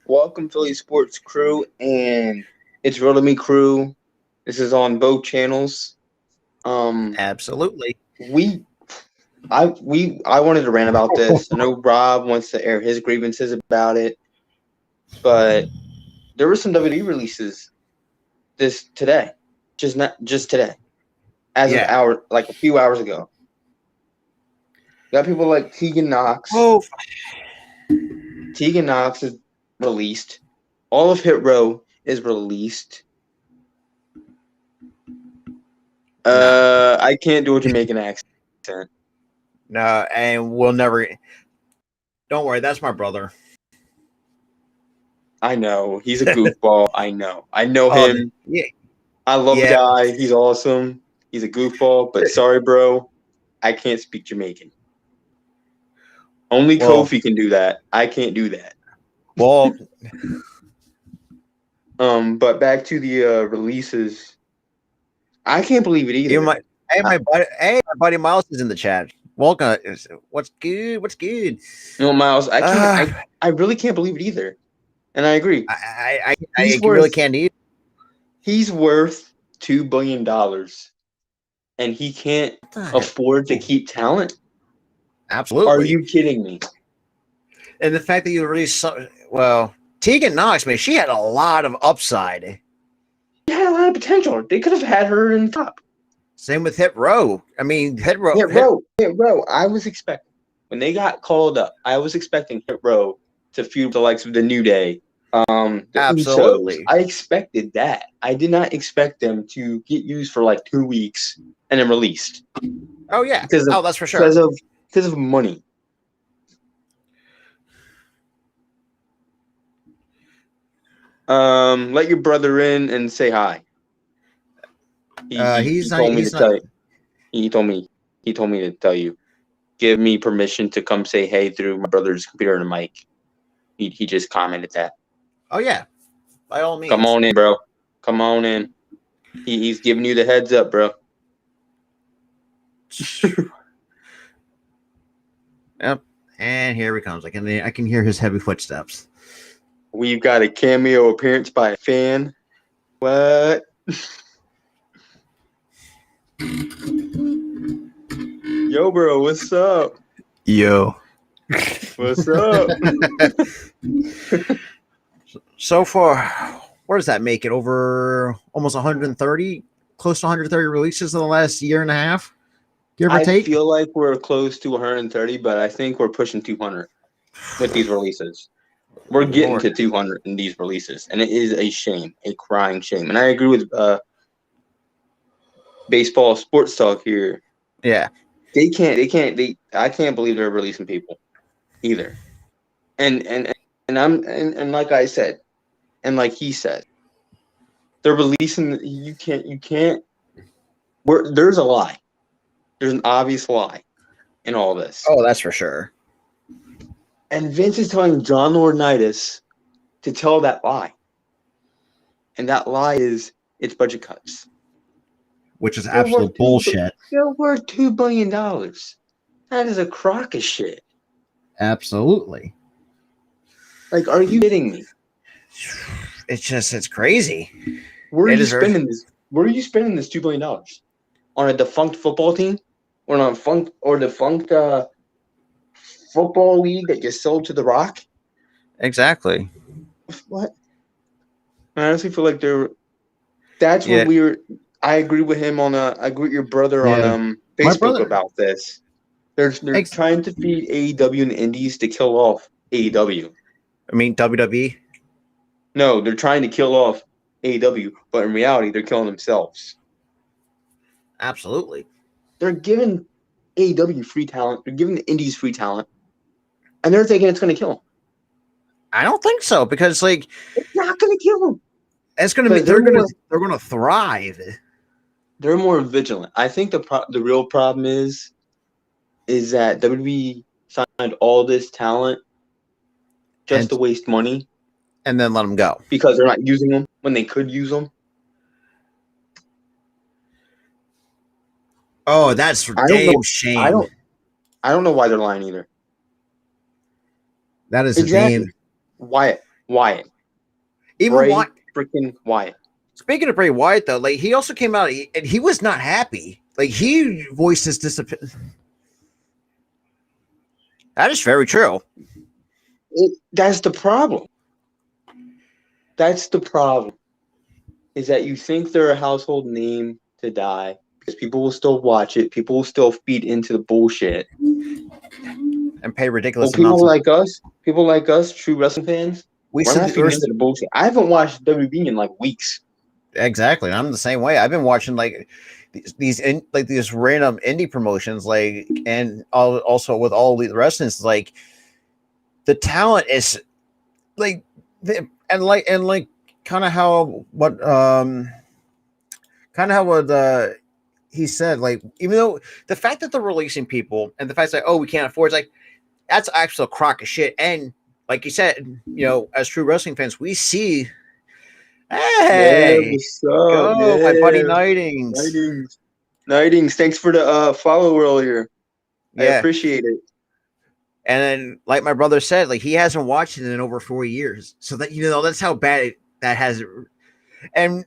Welcome, Philly Sports Crew, and it's Real to Me Crew. This is on both channels. Absolutely. I wanted to rant about this. I know Rob wants to air his grievances about it, but there were some WWE releases today, just today, as of a few hours ago. Got people like Tegan Knox. Oh, Tegan Knox is released. All of Hit Row is released. I can't do a Jamaican accent. No, and we'll never. Don't worry, that's my brother. I know. He's a goofball. I know him. Yeah. I love the guy. He's awesome. He's a goofball, but sorry, bro. I can't speak Jamaican. Only Kofi can do that. I can't do that. Well, but back to the releases. I can't believe it either. My buddy Miles is in the chat. Welcome. What's good? You know, Miles, I really can't believe it either. And I agree. I really can't either. He's worth $2 billion, and he can't afford to keep talent. Absolutely. Are you kidding me? And the fact that you released Tegan Knox, man, she had a lot of upside. She had a lot of potential. They could have had her in the top. Same with Hit Row. I mean, Hit Row. I was expecting, when they got called up, I was expecting Hit Row to feud with the likes of the New Day. Absolutely. I expected that. I did not expect them to get used for like 2 weeks and then released. Oh yeah. That's for sure. Because of money. Let your brother in and say hi. He told me to tell you. Give me permission to come say hey through my brother's computer and mic. He just commented that. Oh yeah, by all means. Come on in, bro. Come on in. He's giving you the heads up, bro. Yep. And here he comes. I can hear his heavy footsteps. We've got a cameo appearance by a fan. What? Yo, bro, what's up? Yo. What's up? So far, where does that make it? Over almost 130, close to 130 releases in the last year and a half? Give or take? I feel like we're close to 130, but I think we're pushing 200 with these releases. We're getting to 200 in these releases, and it is a shame, a crying shame. And I agree with baseball sports talk here. Yeah. I can't believe they're releasing people either. And like I said, and like he said, they're releasing. You can't. There's a lie. There's an obvious lie in all this. Oh, that's for sure. And Vince is telling John Laurinaitis to tell that lie. And that lie is it's budget cuts. Which is absolute bullshit. They're worth $2 billion. That is a crock of shit. Absolutely. Like, are you kidding me? It's crazy. Where are you spending this $2 billion? On a defunct football team? Or on a defunct football league that you sold to The Rock? Exactly. What? I honestly feel like that's what we were. I agree with him I agree with your brother on Facebook about this. They're trying to feed AEW and the Indies to kill off AEW. I mean WWE? No, they're trying to kill off AEW, but in reality, they're killing themselves. Absolutely. They're giving AEW free talent. They're giving the Indies free talent, and they're thinking it's going to kill them. I don't think so because like It's not going to kill them. it's going to be they're going to thrive. They're more vigilant. I think the real problem is that WWE signed all this talent just to waste money and then let them go because they're not using them when they could use them. Oh, that's damn shame. I don't know why they're lying either. That is exactly. a damn Wyatt. Even Bray freaking Wyatt. Speaking of Bray Wyatt, though, like he also came out and he was not happy. Like he voiced his disappointment. That is very true. That's the problem. That's the problem. Is that you think they're a household name to die because people will still watch it. People will still feed into the bullshit and pay ridiculous amounts. People like us, true wrestling fans, we're not feeding into the bullshit. I haven't watched WWE in like weeks. Exactly, I'm the same way. I've been watching like these random indie promotions, like, and also with all the wrestlers, like the talent is like, kind of how he said, like, even though the fact that they're releasing people and the fact that we can't afford, it's like that's actually a crock of shit. And like you said, you know, as true wrestling fans, we see. Hey, what's up? My buddy Nightings. Nightings, thanks for the follow earlier. I appreciate it. And then, like my brother said, like he hasn't watched it in over 4 years, so that that's how bad that has. And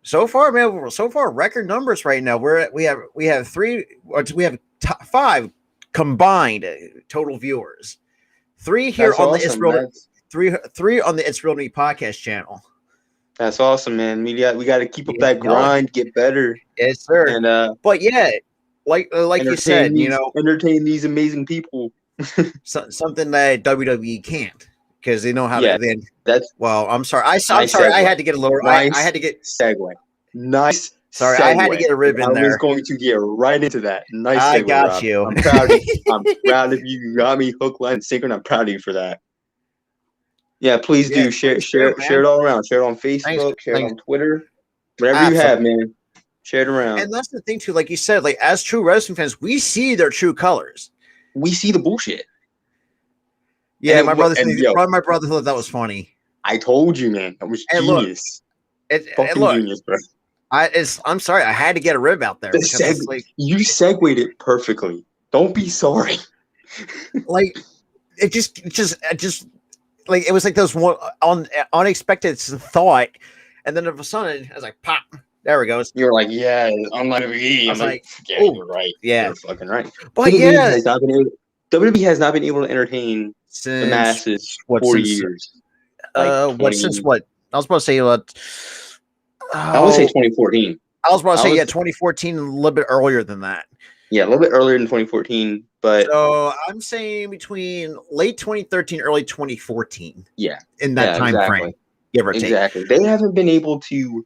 so far, man, record numbers right now. We have 5 combined total viewers. 3 here on the It's Real, 3 on the It's Real Me podcast channel. That's awesome, man. We got to keep up that grind, get better. Yes, sir. And but yeah, like you said, entertain these amazing people. Something that WWE can't, because they know how to. I'm sorry. I'm sorry. Segue. I had to get a little. Nice I had to get segue. Nice. Sorry, segue. I had to get a rib in there. I was going to get right into that. Nice. Segue, I got Rob. you. I'm proud of you. I'm proud of you. You got me hook, line, and sinker, and I'm proud of you for that. Yeah, please do share it all around. Share it on Facebook. Share it on Twitter. Whatever you have, man. Share it around. And that's the thing too. Like you said, like as true wrestling fans, we see their true colors. We see the bullshit. Yeah, my brother thought that was funny. I told you, man. That was genius. Genius, bro. I'm sorry. I had to get a rib out there. You segued it perfectly. Don't be sorry. Like it just like it was like those one unexpected thought, and then all of a sudden I was like, pop. There it goes. You're like, yeah, unlike WWE. I'm like, yeah, you're right. Yeah, you're fucking right. But WWE has not been able to entertain the masses for years. Since what? I was about to say what? I would say 2014. I was about to say 2014, a little bit earlier than that. Yeah, a little bit earlier than 2014, but so I'm saying between late 2013, early 2014. Yeah, in that time frame, give or take. Exactly. They haven't been able to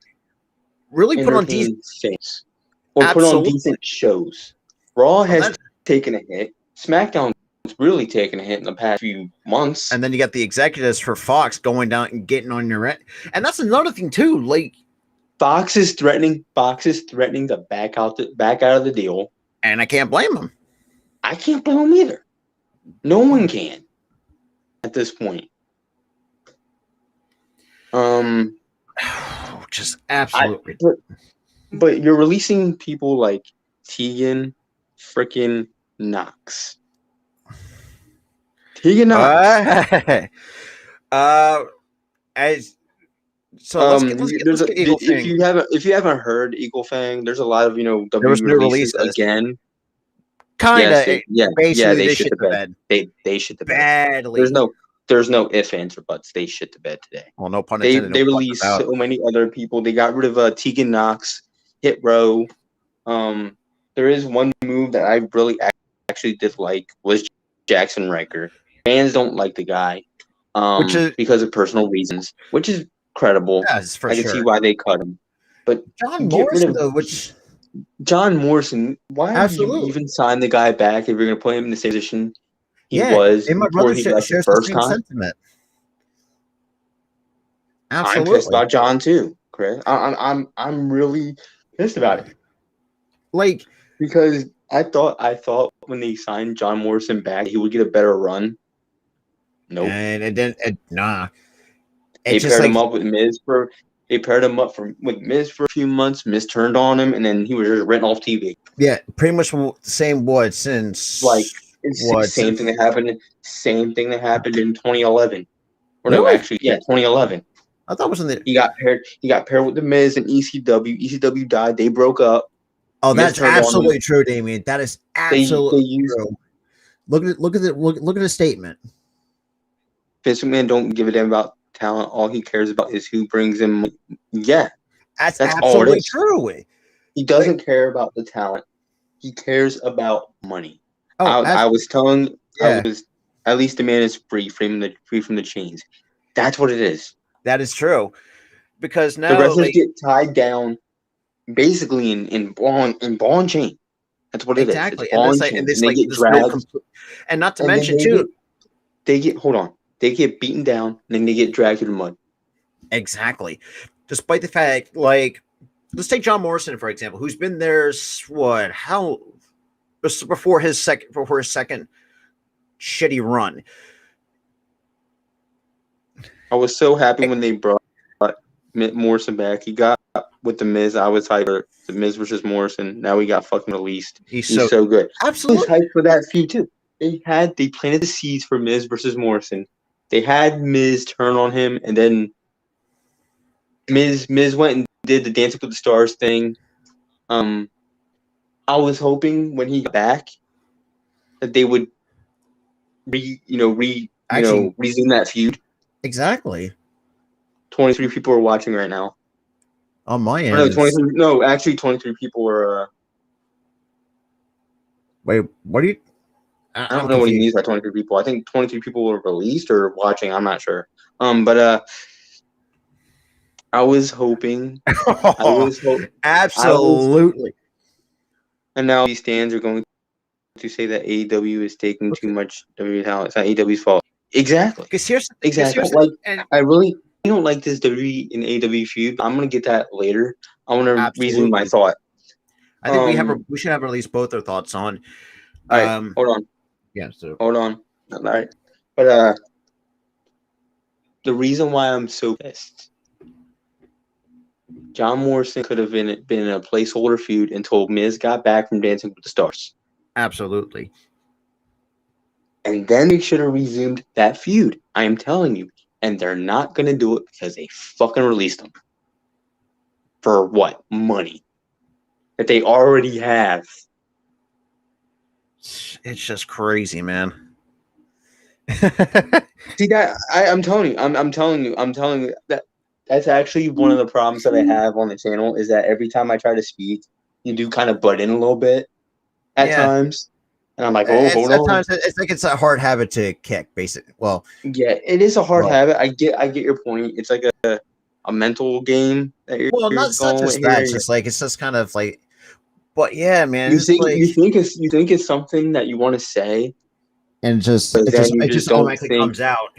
really put on decent things or put on decent shows. Raw has taken a hit. SmackDown's really taken a hit in the past few months. And then you got the executives for Fox going down and getting on your rent. And that's another thing too. Like Fox is threatening to back out of the deal. And I can't blame them. I can't blame them either. No one can at this point. Just absolutely. But you're releasing people like Tegan freaking Knox. Tegan Knox. If you haven't heard Eagle Fang, there's a lot of WWE releases again. Kinda, basically they shit the bed. They shit the bed badly. There's no ifs, ands, or buts. They shit the bed today. Well, no pun intended. They released so many other people. They got rid of Tegan Knox, Hit Row. There is one move that I really actually dislike was Jackson Riker. Fans don't like the guy, because of personal reasons, which is credible. Yes, I can see why they cut him. But John Morrison, why would you even sign the guy back if you're going to put him in the same position he was before he left the first time? Sentiment. I'm pissed Absolutely. about John too, Chris. I'm really pissed about it Like, because I thought when they signed John Morrison back, he would get a better run. Nope. and it didn't. Nah. They It's just paired him like, up with Miz for. They paired him up with Miz for a few months. Miz turned on him, and then he was just written off TV. yeah, pretty much the same. What Like since it's the what same since thing that happened. Same thing that happened in 2011. Or no, really? actually, yeah, 2011. I thought it was in the. He got paired. He got paired with the Miz and ECW. ECW died. They broke up. Oh, Miz that's turned on him. absolutely true, Damien. That is They absolutely used true. Look at the statement. Vince McMahon don't give a damn about talent. All he cares about is who brings him money. Yeah, That's that's all it absolutely is. true. He Like, doesn't care about the talent. He cares about money. oh, I was telling I yeah, was at least the man is free from the chains. That's what it is. that is true. Because The now, wrestlers like, get tied down basically in ball and chain. That's what it is. It's exactly, and ball this and like, and chain, and this they like get this no, dragged, and not to and then mention too, they get hold on, they get beaten down, and then they get dragged through the mud. exactly. Despite the fact, like, let's take John Morrison for example, who's been there what how before his second shitty run. I was so happy Eh, when they brought Morrison back. He got with the Miz. I was hyped for the Miz versus Morrison. Now we got fucking released. He's He's so so good. I was absolutely hyped for that feud too. They planted the seeds for Miz versus Morrison. They had Miz turn on him, and then Miz went and did the Dancing with the Stars thing. Um, I was hoping when he got back that they would actually resume that feud. exactly 23 people are watching right now. on my Or no, end. 23. No, actually, 23 people were. Wait, what do you? I I'm don't know what he means confused. by 23 people. I think 23 people were released or watching. I'm not sure. But I was hoping. I was hope. I was. Absolutely. And now these stands are going to say that AEW is taking too much WWE talent. It's not AEW's fault. Exactly. Because Exactly. here's Like and I really don't like this WWE and AEW feud. I'm gonna get that later. I want to resume my absolutely. thought. I think we should have at least both our thoughts on. All right. Hold on. Yeah. So Hold on. All right. But the reason why I'm so pissed, John Morrison could have been a placeholder feud until Miz got back from Dancing with the Stars, absolutely. and then they should have resumed that feud. I am telling you, and they're not gonna do it because they fucking released him for what money that they already have. It's just crazy, man. See that I'm telling you, I'm telling you that that's actually one of the problems that I have on the channel is that every time I try to speak, you do kind of butt in a little bit at Yeah. times, and I'm like, oh, It's hold at on. times it's like it's a hard habit to kick, basically. Well, Yeah, it is a hard well, habit. I get your point. It's like a mental game that you're not going with just that. here. It's just like it's just kind of like, but yeah, man, it's like, You think it's something that you want to say, and but then you it just just don't automatically think comes out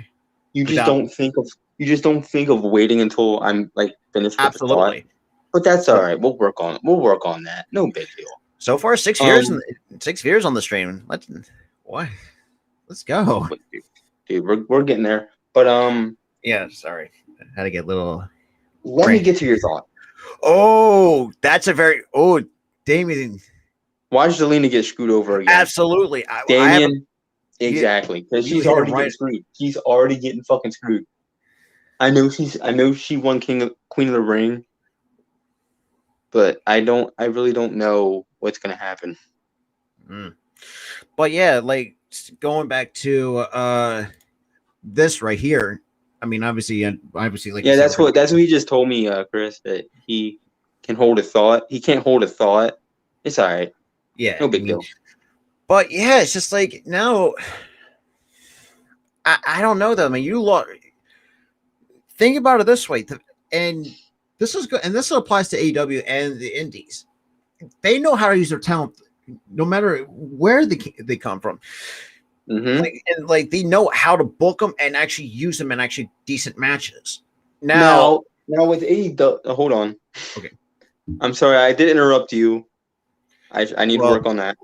you just without don't think of waiting until I'm like finished with the thought. absolutely. But that's all So, right. We'll work on that. No big deal. so far, 6 years and 6 years on the stream. Let's go. Dude, we're getting there. But Yeah, sorry, I had to get a little. let me get to your thought. Oh, that's a very Damien. Why did Zelina get screwed over again? Absolutely, Damien, you, exactly, because you she's hit it already right. getting screwed. She's already getting fucking screwed. I know she won Queen of the Ring, but I really don't know what's gonna happen. But yeah, like going back to this right here. I mean, obviously, like you Yeah, said, that's what he just told me, Chris, that he can hold a thought. He can't hold a thought. It's all right. yeah. No I big mean, deal. but yeah, it's just like now. I don't know though. I mean, think about it this way, and this is good, and this applies to AEW and the Indies. They know how to use their talent, no matter where they come from. Mm-hmm. Like they know how to book them and actually use them in actually decent matches. Now, now with AEW, hold on. okay. I'm sorry, I did interrupt you. I need to Well, work on that.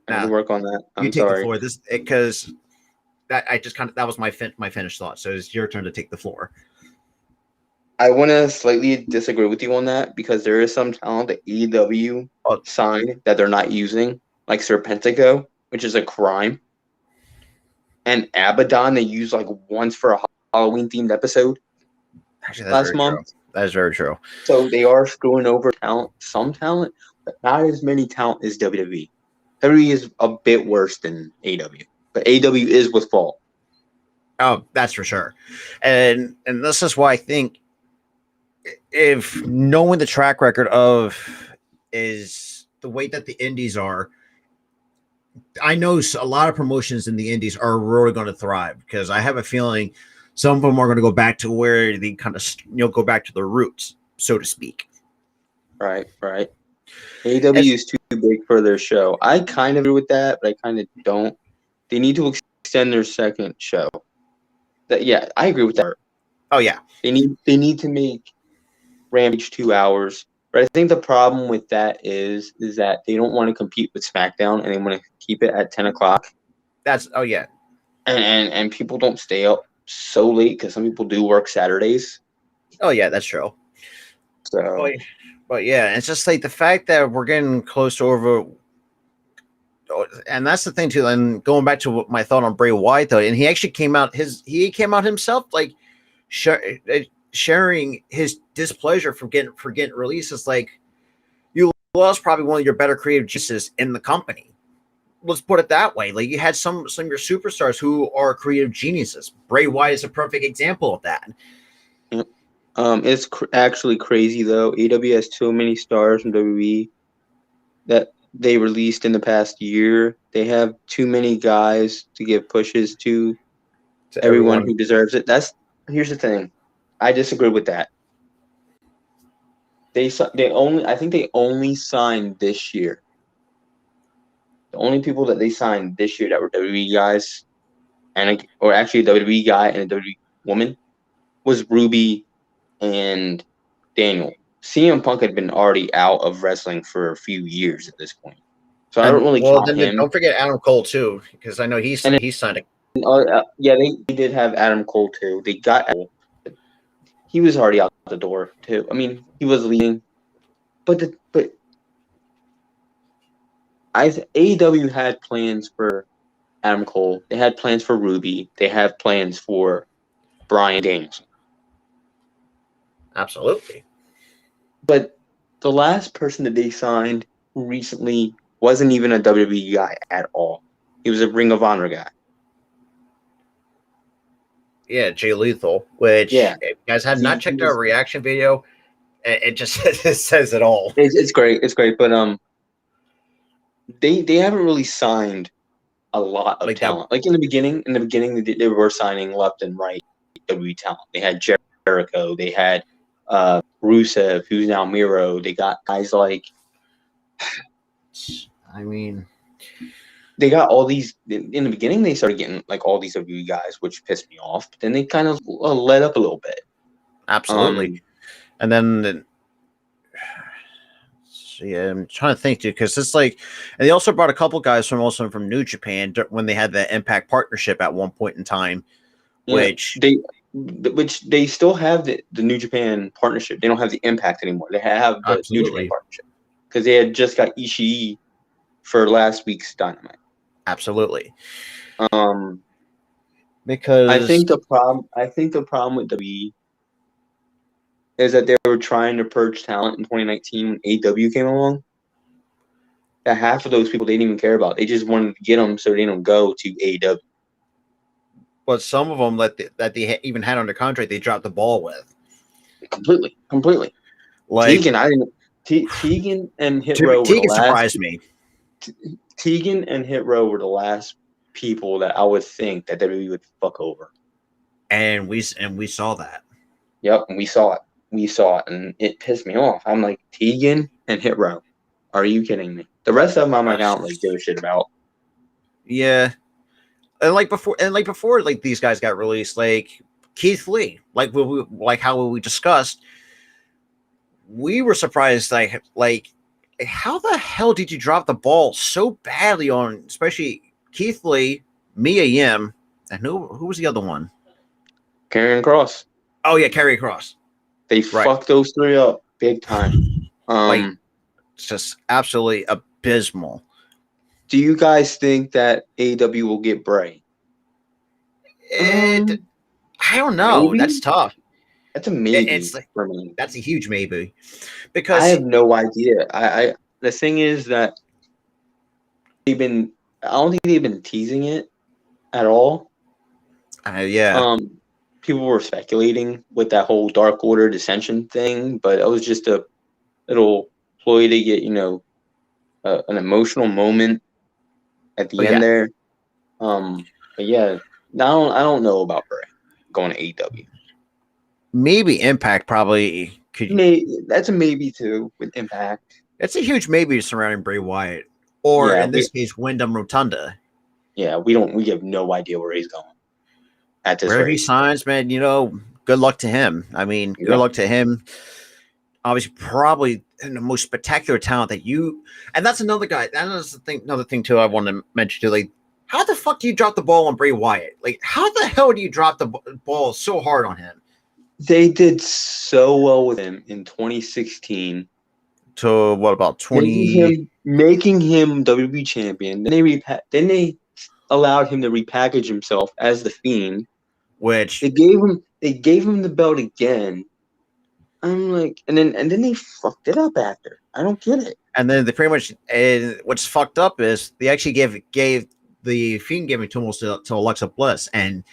I need to now work on that. you I'm take the sorry. floor. This because that was my finished thought. So it's your turn to take the floor. I want to slightly disagree with you on that because there is some talent that AEW Oh, signed that they're not using, like Serpentico, which is a crime, and Abaddon they used like once for a Halloween themed episode actually, that's last very true. month. That is very true. So they are screwing over some talent, but not as many talent as WWE. WWE is a bit worse than AW, but AW is with fault. Oh, that's for sure. And this is why I think if knowing the track record of is the way that the indies are, I know a lot of promotions in the indies are really going to thrive because I have a feeling some of them are going to go back to where they kind of go back to their roots, so to speak. Right. AW is too big for their show. I kind of agree with that, but I kind of don't. They need to extend their second show. I agree with that. Oh yeah, They need to make Rampage 2 hours. But I think the problem with that is that they don't want to compete with SmackDown and they want to keep it at 10 o'clock. oh yeah, And people don't stay up so late because some people do work Saturdays. oh yeah, that's true. So But yeah, it's just like the fact that we're getting close to over, and that's the thing too. And going back to my thought on Bray Wyatt though, and he actually came out himself like sharing his displeasure for getting released. It's like you lost probably one of your better creative geniuses in the company. Let's put it that way. Like you had some of your superstars who are creative geniuses. Bray Wyatt is a perfect example of that. yeah. It's actually crazy though. AW has too many stars from WWE that they released in the past year. They have too many guys to give pushes to To everyone everyone. who deserves it. Here's the thing. I disagree with that. I think they only signed this year. The only people that they signed this year that were WWE guys or actually a WWE guy and a WWE woman was Ruby and Daniel. CM Punk had been already out of wrestling for a few years at this point. So I don't And really well, count then him. don't forget Adam Cole too, because I know he's And signed a. yeah, they did have Adam Cole too. They got he was already out the door too. I mean, he was leaving, but AEW had plans for Adam Cole. They had plans for Ruby. They have plans for Bryan Danielson. Absolutely. But the last person that they signed recently wasn't even a WWE guy at all. He was a Ring of Honor guy. Yeah, Jay Lethal, which Yeah, if you guys have not he checked our was. reaction video, it just it says it all. It's great. It's great, but they haven't really signed a lot of Like that. talent. Like in the beginning, they were signing left and right WWE talent. They had Jericho. They had Rusev, who's now Miro. They got guys like. I mean, They got all these in the beginning. They started getting like all these WWE guys, which pissed me off. But then they kind of let up a little bit. absolutely. And then, yeah, I'm trying to think, dude, because it's like, and they also brought a couple guys from New Japan when they had the Impact partnership at one point in time, which they still have the New Japan partnership. They don't have the Impact anymore. They have the New Japan absolutely, partnership because they had just got Ishii for last week's Dynamite. absolutely, Um, because I think the problem with WWE is that they were trying to purge talent in 2019 when AEW came along. That half of those people they didn't even care about. They just wanted to get them so they don't go to AEW. but some of them that they even had under contract, they dropped the ball with. Completely. Like Tegan, I didn't. Tegan and Hit Row were the Tegan last. surprised me. Tegan and Hit Row were the last people that I would think that WWE would fuck over. And we saw that. Yep, and we saw it, and it pissed me off. I'm like, Tegan and Hit Row. Are you kidding me? The rest of them I'm like, I don't really give a shit about. Yeah. And like before, like these guys got released, like Keith Lee, like how we discussed, we were surprised. Like how the hell did you drop the ball so badly on, especially Keith Lee, Mia Yim, and who was the other one? Karrion Kross. Oh yeah, Carrie Cross. They Right. fucked those three up big time. Like it's just absolutely abysmal. Do you guys think that AEW will get Bray? I don't know. Maybe? That's tough. That's a maybe It's like, for me. that's a huge maybe I because have no idea. I the thing is that I don't think they've been teasing it at all. yeah. People were speculating with that whole Dark Order dissension thing, but it was just a little ploy to get an emotional moment at the end there. But yeah, I don't know about Bray going to AEW. Maybe Impact probably could. That's a maybe too with Impact. It's a huge maybe surrounding Bray Wyatt, or in this case, Wyndham Rotunda. Yeah, we have no idea where he's going at this Where rate. he signs, man, good luck to him. I mean, good luck to him. Obviously, probably the most spectacular talent that you, and that's another guy. That's another thing too. I want to mention too. Like, how the fuck do you drop the ball on Bray Wyatt? Like, how the hell do you drop the ball so hard on him? They did so well with him in 2016. To what about 20? Making him WWE champion. Then they allowed him to repackage himself as the Fiend, which they gave him the belt again. I'm like, and then they fucked it up after. I don't get it. And then they pretty much, and what's fucked up is they actually gave the Fiend gave it to almost to Alexa Bliss, and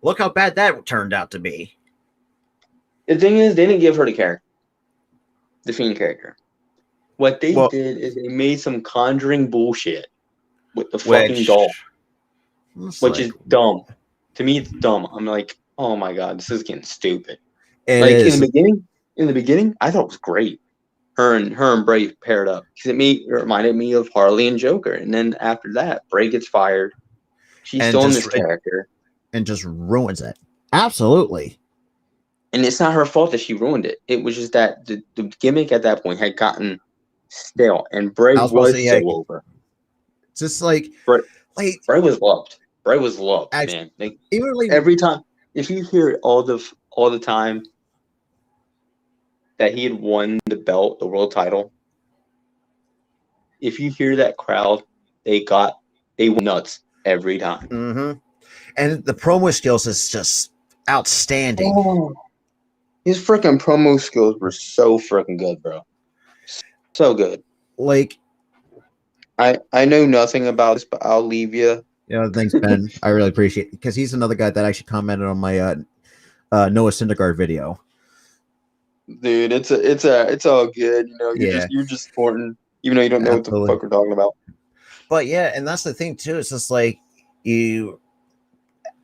look how bad that turned out to be. The thing is, they didn't give her the character, the Fiend character. What they did is they made some Conjuring bullshit with the fucking doll, which is dumb. To me, it's dumb. I'm like, oh my god, this is getting stupid. In the beginning, I thought it was great. Her and Bray paired up because it reminded me of Harley and Joker. And then after that, Bray gets fired. She's still in this character and just ruins it. Absolutely. And it's not her fault that she ruined it. It was just that the gimmick at that point had gotten stale, and Bray was so over. Just like Bray was loved. Bray was loved, man. Like, every time, if you hear it all the time that he had won the belt, the world title, if you hear that crowd, they went nuts every time. Mm-hmm. And the promo skills is just outstanding. Oh, his freaking promo skills were so freaking good, bro. So good. Like, I know nothing about this, but I'll leave you. Thanks, Ben. I really appreciate it because he's another guy that actually commented on my Noah Syndergaard video. Dude, it's all good. You're just supporting, even though you don't know what the fuck we're talking about. But yeah, and that's the thing too. It's just like you,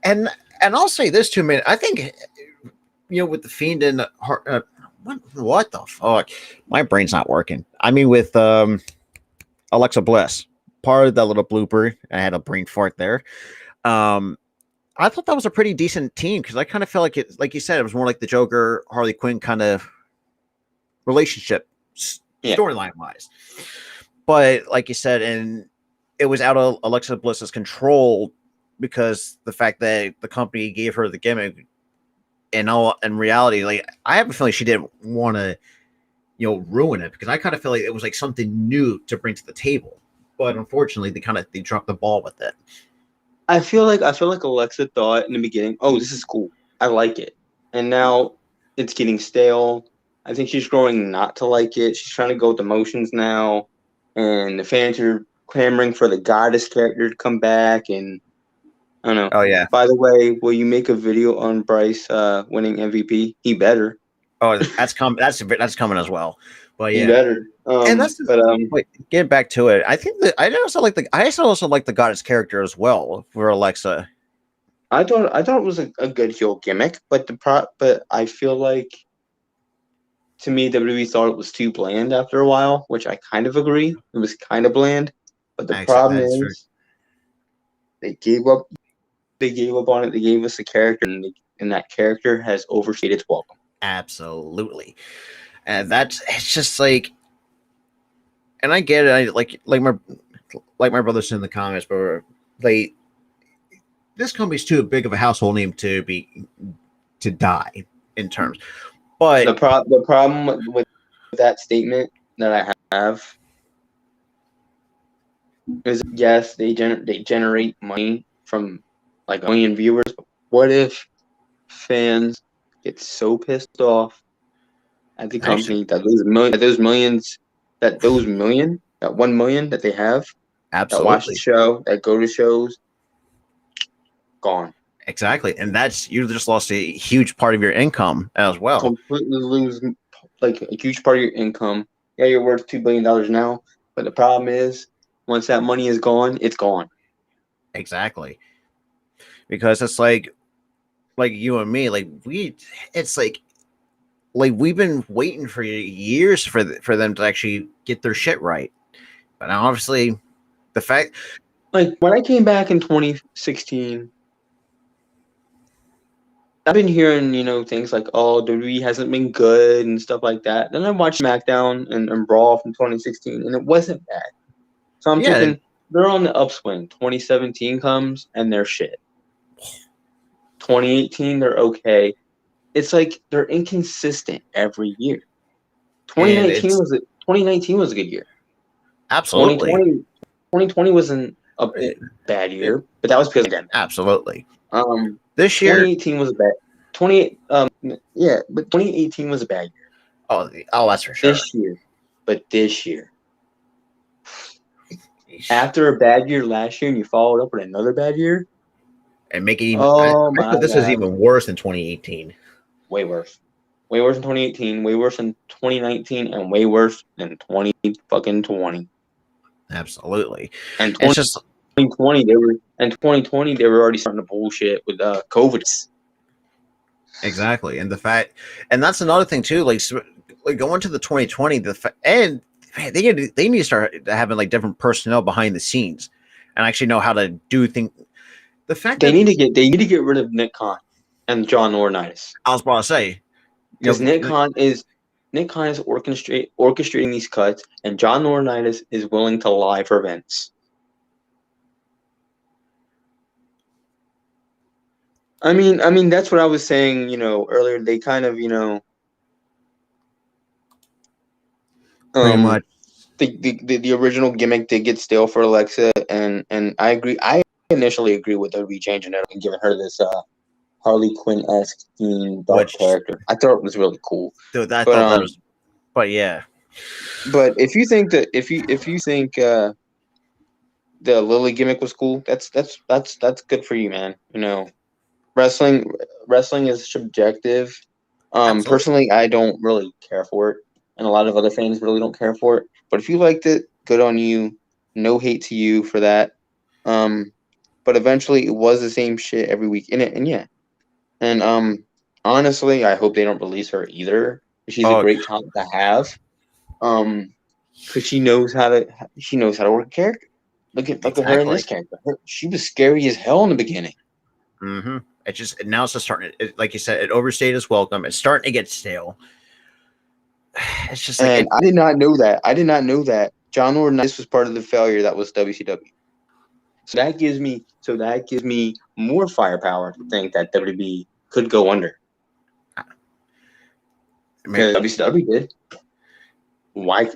and I'll say this too, man. I think with the Fiend and what the fuck, my brain's not working. I mean, with Alexa Bliss, part of that little blooper, I had a brain fart there. I thought that was a pretty decent team because I kind of felt like it, like you said, it was more like the Joker Harley Quinn kind of relationship storyline wise. But like you said, and it was out of Alexa Bliss's control because the fact that the company gave her the gimmick. And in reality, like I have a feeling she didn't want to, ruin it because I kind of feel like it was like something new to bring to the table. But unfortunately, they dropped the ball with it. I feel like Alexa thought in the beginning, oh, this is cool. I like it. And now it's getting stale. I think she's growing not to like it. She's trying to go with the motions now. And the fans are clamoring for the goddess character to come back. And I don't know. Oh, yeah. By the way, will you make a video on Bryce winning MVP? He better. Oh, that's coming. That's coming as well. But yeah, he better. And that's wait, getting back to it. I think that I also like the goddess character as well for Alexa. I thought it was a good heel gimmick, but I feel like to me WWE thought it was too bland after a while, which I kind of agree. It was kind of bland, but the problem is they gave up. They gave up on it. They gave us a character, and in that character has overstayed its welcome. Absolutely. And it's just like, and I get it. I like my brother said in the comments, but like, this company's too big of a household name to die in terms. But The problem with that statement that I have is, yes, they generate money from like 1 million viewers. But what if fans get so pissed off at the company that that 1 million that they have, that watch the absolutely, show, that go to shows, gone. exactly, and you just lost a huge part of your income as well. Completely lose like a huge part of your income. Yeah, you're worth $2 billion now, but the problem is once that money is gone, it's gone. Exactly, because it's like you and me, it's like we've been waiting for years for them to actually get their shit right, but now obviously the fact, Like when I came back in 2016, I've been hearing, things like, oh, WWE hasn't been good and stuff like that. Then I watched SmackDown and Raw from 2016, and it wasn't bad. So I'm yeah, thinking they're on the upswing. 2017 comes and they're shit. 2018, they're okay. It's like they're inconsistent every year. and 2019 it's 2019 was a good year. absolutely 2020 wasn't a bad year, but that was because of the pandemic. absolutely Um, this year. 2018 was a bad 20 yeah, but 2018 was a bad year. Oh, that's for sure. This year, after a bad year last year, and you followed up with another bad year, And make it even. oh I my thought this is god, even worse than 2018. way worse. Way worse than 2018, way worse than 2019, and way worse than 2020. Absolutely. And It's just 2020, they were already starting to bullshit with COVID. exactly, and the fact, and that's another thing too. Like going to the 2020, and man, they need to start having like different personnel behind the scenes, and actually know how to do things. The fact They that need to get rid of Nick Khan and John Laurinaitis, I was about to say, because Nick Khan is orchestrating these cuts, and John Laurinaitis is willing to lie for Vince. I mean that's what I was saying, earlier. They kind of, pretty much the original gimmick did get stale for Alexa, and I agree. I initially agree with her rechanging it and giving her this Harley Quinn-esque themed dark character. I thought it was really cool. I thought that was, but yeah. But if you think the Lily gimmick was cool, that's good for you, man. Wrestling is subjective. Personally, I don't really care for it, and a lot of other fans really don't care for it. But if you liked it, good on you. No hate to you for that. But eventually, it was the same shit every week in it, and yeah. And honestly, I hope they don't release her either. She's a great talent to have. Because she knows how to work a character. Look at her in this character. She was scary as hell in the beginning. Mm-hmm. It's just now it's just starting. Like you said, it overstayed its welcome. It's starting to get stale. It's just like, and I did not know that. John Laurinaitis was part of the failure that was WCW. So that gives me more firepower to think that WWE could go under. Because WCW did. Why?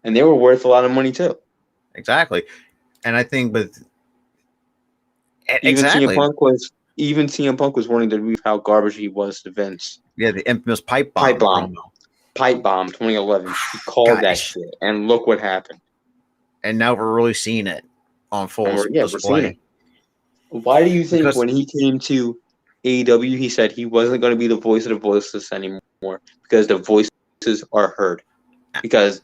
And they were worth a lot of money too. Exactly, and I think even CM Punk was warning WWE how garbage he was to Vince. Yeah, the infamous pipe bomb. Pipe bomb 2011. He called that shit, and look what happened. And now we're really seeing it on full display. We're seeing it. Why do you think when he came to AEW, he said he wasn't going to be the voice of the voiceless anymore, because the voices are heard? Because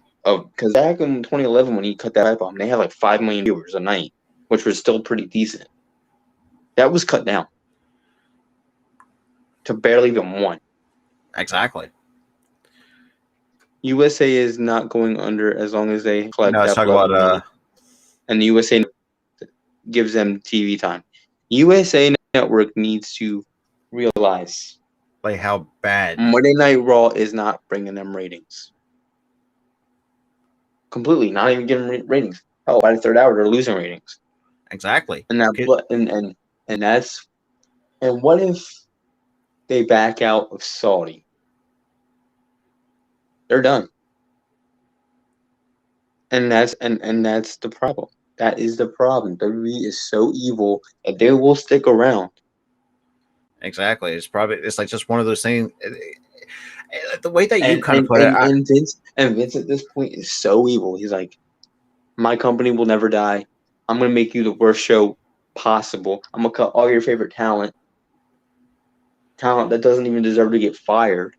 back in 2011 when he cut that pipe bomb, they had like 5 million viewers a night, which was still pretty decent. That was cut down to barely even 1. Exactly. USA is not going under as long as they collect that level of money. And the USA gives them TV time. USA Network needs to realize like how bad. Monday Night Raw is not bringing them ratings. Completely, not even getting ratings. Hell, by the third hour, they're losing ratings. Exactly. And that's and what if they back out of Saudi? They're done. And that's the problem. That is the problem. WWE is so evil that they will stick around. Exactly. It's like just one of those things. The way that you And kind of and, put it, and, and Vince at this point is so evil. He's like, my company will never die. I'm gonna make you the worst show possible. I'm gonna cut all your favorite talent that doesn't even deserve to get fired.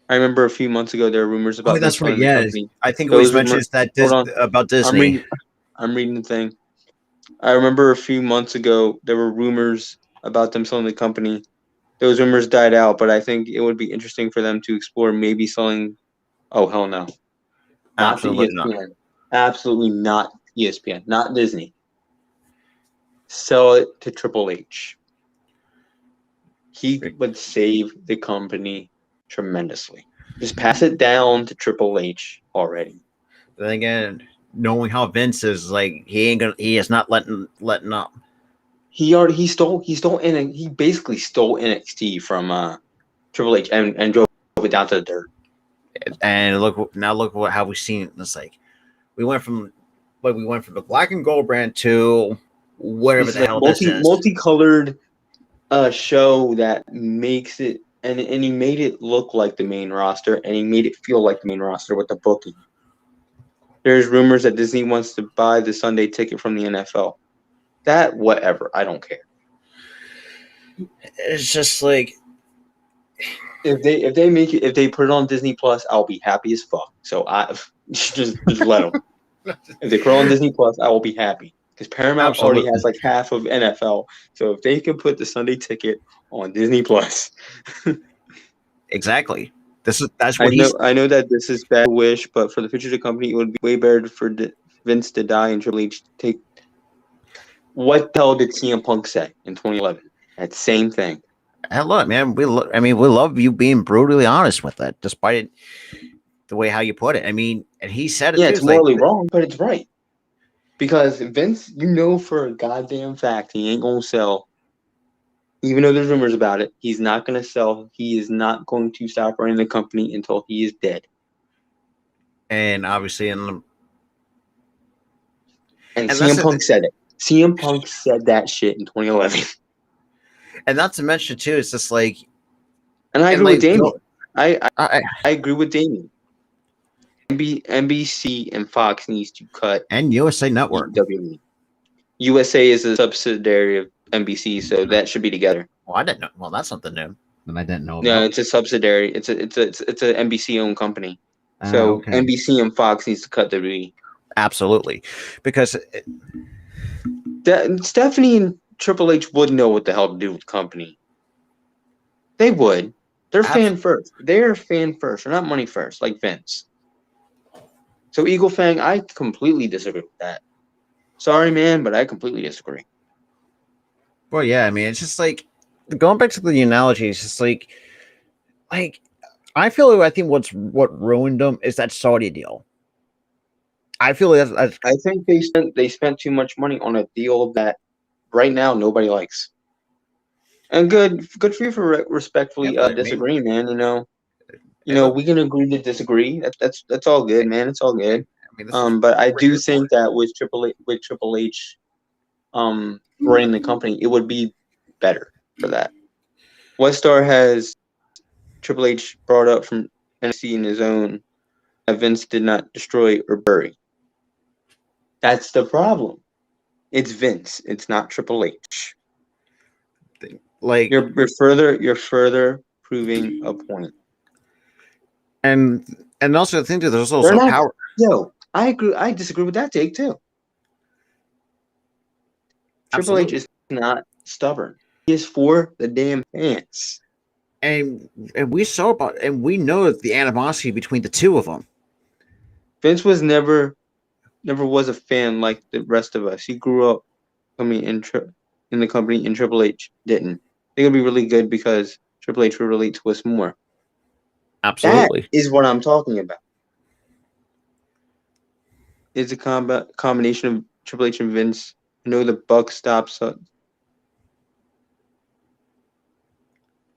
I remember a few months ago there were rumors oh, about them that's right. selling the Yeah, company. I think it was Those mentioned that hold on, about I'm Disney. reading. I'm reading the thing. I remember a few months ago there were rumors about them selling the company. Those rumors died out, but I think it would be interesting for them to explore maybe selling. Oh hell no, not the Absolutely not. ESPN. Absolutely not ESPN. Not Disney. Sell it to Triple H. He would save the company tremendously. Just pass it down to Triple H already. But then again, knowing how Vince is, like he is not letting up. He stole he basically stole NXT from Triple H and drove it down to the dirt. And look what how we've seen it. It's like we went from the black and gold brand to whatever This is the like hell this is. multicolored show that makes it and he made it look like the main roster and he made it feel like the main roster with the booking. There's rumors that Disney wants to buy the Sunday ticket from the NFL. That whatever, I don't care. It's just like If they put it on Disney Plus, I'll be happy as fuck. So I just let them. If they put it on Disney Plus, I will be happy because Paramount already absolutely has like half of NFL. So if they can put the Sunday ticket on Disney Plus, exactly. That's what he's. I know that this is bad wish, but for the future of the company, it would be way better for Vince to die and Triple H to take. What the hell did CM Punk say in 2011? That same thing. Hey, look, man, we love you being brutally honest with it, despite the way how you put it. I mean, and he said it Yeah, too. it's It's like, morally wrong, but it's right. Because Vince, you know for a goddamn fact he ain't gonna sell. Even though there's rumors about it, he's not gonna sell. He is not going to stop running the company until he is dead. and obviously, and CM that's Punk said it. CM Punk said that shit in 2011. and not to mention too, it's just like, And I and agree with like, Damien. I I, agree with Damien. NBC and Fox needs to cut and USA Network. WWE. USA is a subsidiary of NBC, so that should be together. Well, I didn't know. Well, that's something new that I didn't know No, about. it's a subsidiary. It's a NBC owned company. So Okay. NBC and Fox needs to cut WWE. Absolutely, because Stephanie and Triple H would know what the hell to do with the company. They would. They're fan first. They're fan first. They're not money first, like Vince. So Eagle Fang, I completely disagree with that. Sorry, man, but I completely disagree. well, yeah, I mean, it's just like going back to the analogy. It's just like I think what ruined them is that Saudi deal. I feel that's I think they spent too much money on a deal that right now nobody likes. And good for you for respectfully disagreeing, man. We can agree to disagree. That's all good, man. It's all good. But I do think that with Triple H, running the company, it would be better for that. What star has Triple H brought up from NXT in his own that Vince did not destroy or bury? That's the problem. It's Vince. It's not Triple H. like You're further proving a point. and also the thing too, there's They're also not. power. Yo, I agree. I disagree with that take too. Triple H Absolutely. is not stubborn. He is for the damn fans. And we saw and we know the animosity between the two of them. Vince was never was a fan like the rest of us. He grew up. I mean, in the company, and Triple H didn't. I think it'd be really good because Triple H would relate to us more. That Absolutely. is what I'm talking about. It's a combination of Triple H and Vince. I know the buck stops.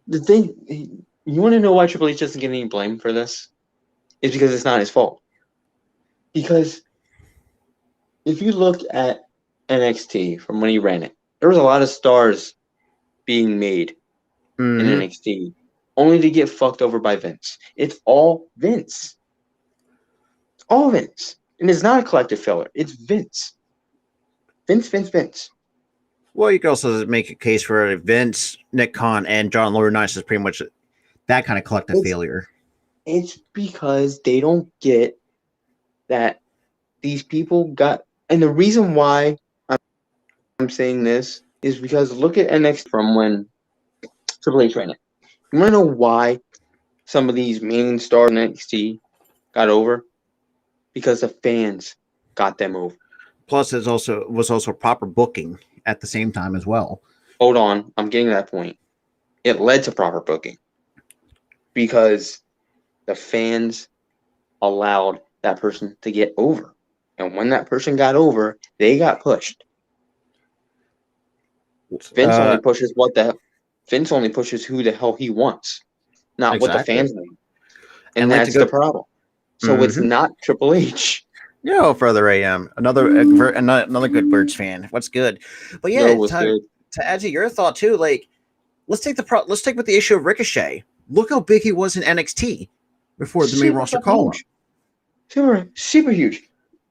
The thing, you want to know why Triple H doesn't get any blame for this? It's because it's not his fault. Because if you look at NXT from when he ran it, there was a lot of stars being made in NXT, only to get fucked over by Vince. It's all Vince. It's all Vince. And it's not a collective failure. It's Vince. Vince. Well, you could also make a case for Vince, Nick Khan, and John Laurinaitis is pretty much that kind of collective failure. It's because they don't get that these people got, and the reason why I'm saying this is because look at NXT from when Triple H ran it. You want to know why some of these main stars in NXT got over? Because the fans got them over. Plus, it was also proper booking at the same time as well. Hold on, I'm getting to that point. It led to proper booking because the fans allowed that person to get over. And when that person got over, they got pushed. Vince only pushes Vince only pushes who the hell he wants, not what the fans want. And that's the problem. So it's not Triple H. No, further AM. Another good Birds fan. What's good? But yeah, to add to your thought too, like let's take with the issue of Ricochet. Look how big he was in NXT before the main roster called him. Super huge.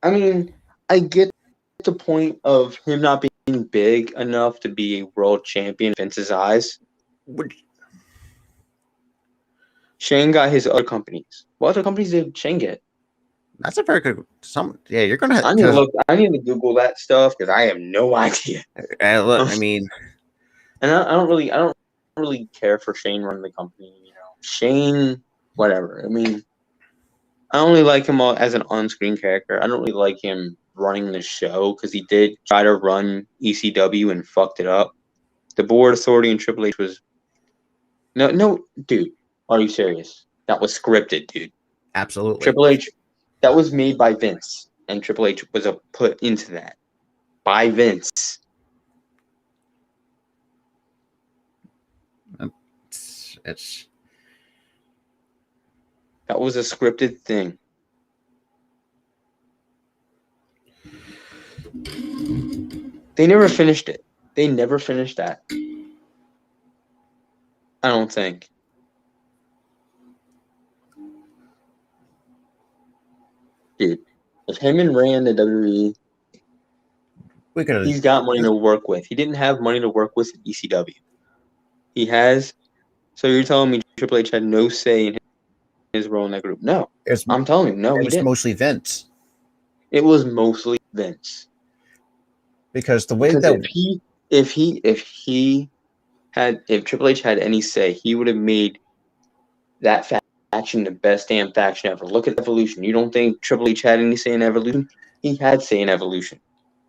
I mean, I get the point of him not being big enough to be a world champion in Vince's eyes. Shane got his other companies. What other companies did Shane get? That's a very good. You're gonna. I need to Google that stuff because I have no idea. Look, I mean, and I don't really care for Shane running the company. You know, Shane, whatever. I mean, I only like him as an on-screen character. I don't really like him running the show because he did try to run ECW and fucked it up. The board authority and Triple H was no, dude. Are you serious? That was scripted, dude. Absolutely. Triple H. That was made by Vince, and Triple H was put into that by Vince. That was a scripted thing. They never finished it. They never finished that. I don't think. Dude, if Heyman ran the WWE, he's got money to work with. He didn't have money to work with at ECW. He has. So you're telling me Triple H had no say in his role in that group? No. I'm telling you, no, it was mostly Vince. It was mostly Vince. Because the way that if Triple H had any say, he would have made that faction the best damn faction ever. Look at Evolution. You don't think Triple H had any say in Evolution? He had say in Evolution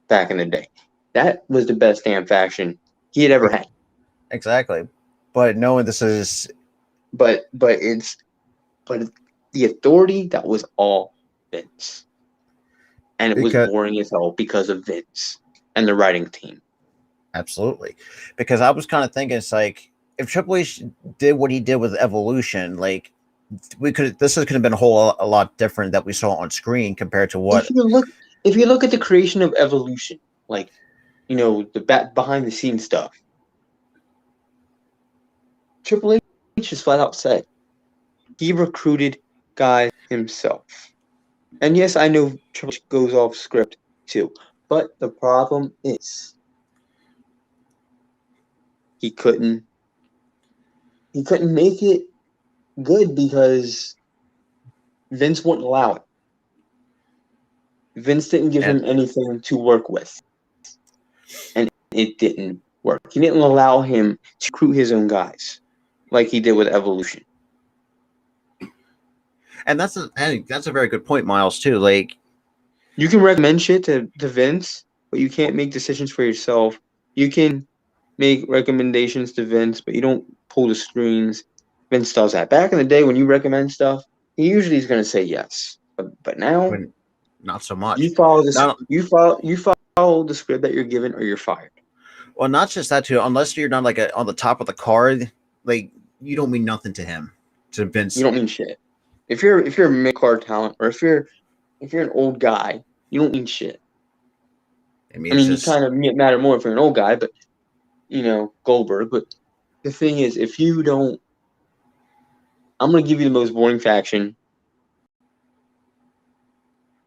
back in the day. That was the best damn faction he had ever had. Exactly. But knowing this is but the authority, that was all Vince. And it was boring as hell because of Vince and the writing team. Absolutely. Because I was kind of thinking, it's like, if Triple H did what he did with Evolution, like, this could have been a lot different that we saw on screen compared to what. If you look at the creation of Evolution, like, you know, the behind the scenes stuff, Triple H just flat out said he recruited guys himself. And yes, I know Triple H goes off script too, but the problem is he couldn't make it good because Vince wouldn't allow it. Vince didn't give him anything to work with, and it didn't work. He didn't allow him to recruit his own guys like he did with Evolution. And that's a very good point, Miles, too. Like, you can recommend shit to Vince, but you can't make decisions for yourself. You can make recommendations to Vince, but you don't pull the strings. Vince does that. Back in the day when you recommend stuff, he usually is going to say yes. But I now mean, not so much. you follow this. Not You follow the script that you're given, or you're fired. well, not just that too. Unless you're not like on the top of the card, like you don't mean nothing to him, to You Vince. don't mean shit. If you're a mid card talent, or if you're an old guy, you don't mean shit. I mean, I it's mean, you just kind of matter more if you're an old guy, but Goldberg. But the thing is, if you don't, I'm gonna give you the most boring faction,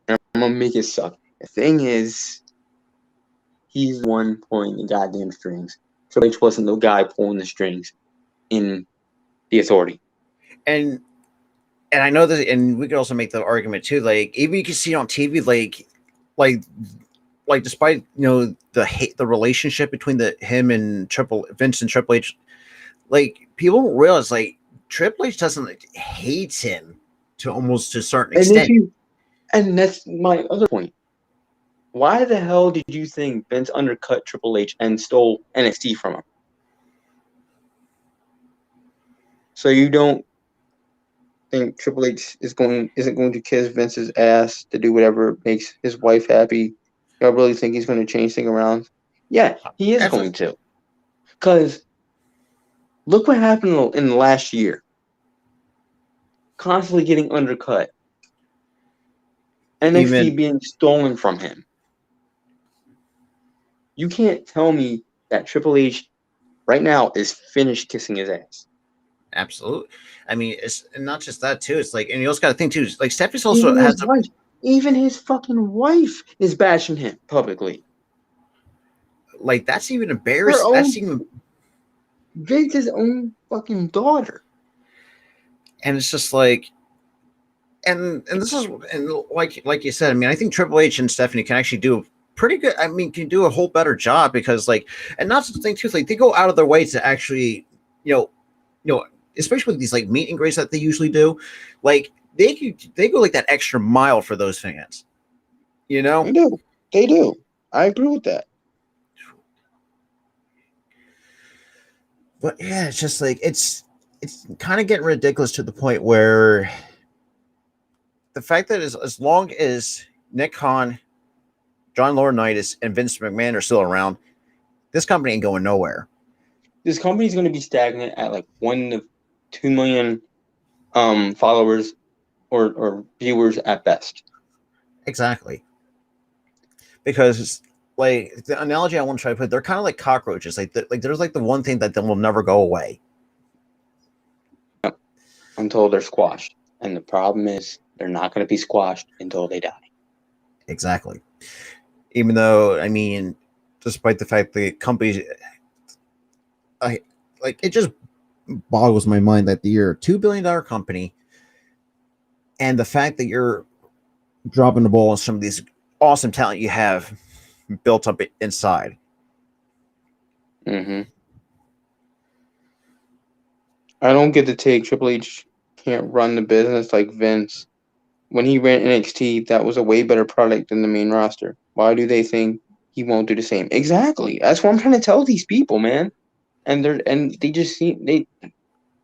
and I'm gonna make it suck. The thing is, he's the one pulling the goddamn strings. Triple H wasn't the guy pulling the strings in the Authority. and I know that, and we could also make the argument too. Like even you can see it on TV, like despite the relationship between him and Vince and Triple H, like people don't realize like Triple H doesn't hates him to a certain And if extent. you, and that's my other point. Why the hell did you think Vince undercut Triple H and stole NXT from him? So you don't think Triple H isn't going to kiss Vince's ass to do whatever makes his wife happy? Y'all really think he's going to change things around? Yeah, he is going to. Because look what happened in the last year. Constantly getting undercut. NXT being stolen from him. You can't tell me that Triple H right now is finished kissing his ass. Absolutely. I mean, it's not just that too. It's like, and you also got to think too. Like Stephanie's also Even has his wife, even his fucking wife is bashing him publicly. like that's even Her embarrassing. own That's even, Vince's own fucking daughter. and it's just like, and this is, and like you said. I mean, I think Triple H and Stephanie can actually do pretty good. I mean, can do a whole better job because like, and not to think too, like they go out of their way to actually, especially with these like meet and greets that they usually do, like they go like that extra mile for those fans. You know, They do. They do. I agree with that. but yeah, it's just like it's kind of getting ridiculous to the point where the fact that as long as Nick Khan, John Laurinaitis, and Vince McMahon are still around, this company ain't going nowhere. This company's going to be stagnant at like 1 to 2 million followers or viewers at best. Exactly. Because like the analogy I want to try to put, they're kind of like cockroaches. Like there's like the one thing that will never go away Until they're squashed. And the problem is they're not going to be squashed until they die. Exactly. Even though, I mean, despite the fact that companies, it just boggles my mind that you're a $2 billion company, and the fact that you're dropping the ball on some of these awesome talent you have built up inside. Mm-hmm. I don't get to take Triple H can't run the business like Vince. When he ran NXT, that was a way better product than the main roster. Why do they think he won't do the same? Exactly. That's what I'm trying to tell these people, man. And they just seem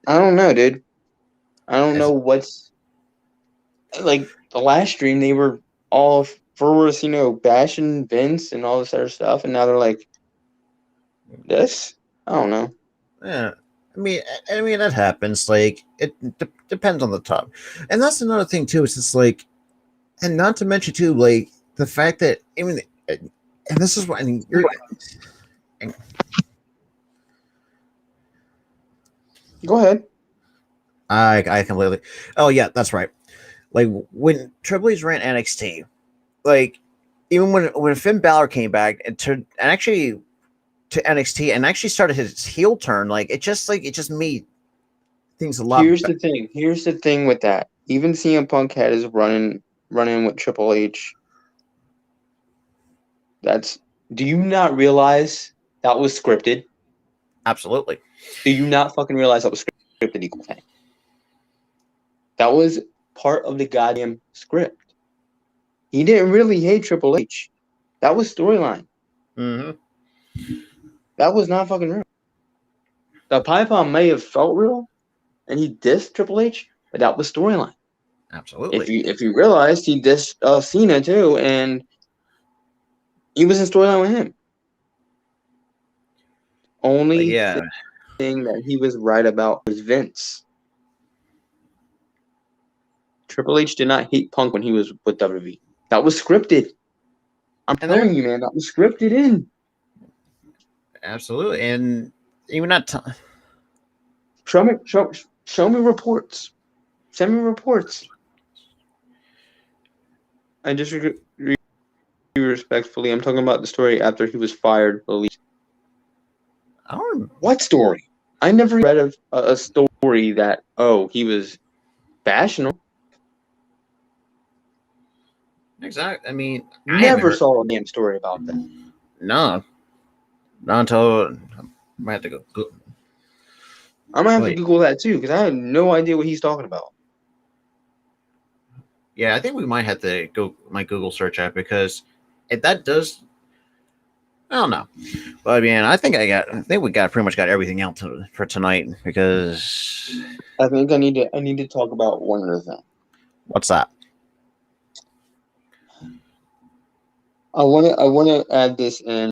I don't know, dude. I don't know what's like the last stream they were all for us, bashing Vince and all this other stuff, and now they're like this. I don't know. Yeah. I mean that happens. Like it depends on the top, and that's another thing too. It's just like, and not to mention too, like the fact that even, and this is what I mean. Go ahead. I completely. Oh yeah, that's right. Like when Triple H ran NXT, like even when Finn Balor came back and actually to NXT and actually started his heel turn, like it just made things a lot Here's better. the thing. Here's the thing with that. Even CM Punk had his running with Triple H. Do you not realize that was scripted? Absolutely. Do you not fucking realize that was scripted, Equal Fang? That was part of the goddamn script. He didn't really hate Triple H. That was storyline. Mm-hmm. That was not fucking real. The pipe bomb may have felt real, and he dissed Triple H, but that was storyline. Absolutely. If you realized, he dissed Cena too, and he was in storyline with him. Only thing that he was right about was Vince. Triple H did not hate Punk when he was with WWE. That was scripted. I'm telling you, man, that was scripted in. Absolutely, and even not. Show me reports. Send me reports. I disagree respectfully. I'm talking about the story after he was fired. What story? I never read a story that he was bashing him. Exactly. I mean, never saw a damn story about that. No, not until I might have to go. I'm gonna have to Google that too because I have no idea what he's talking about. Yeah, I think we might have to go my Google search app because if that does, I don't know. But man, I think we pretty much got everything out for tonight because I think I need to talk about one other thing. What's that? I want to add this in.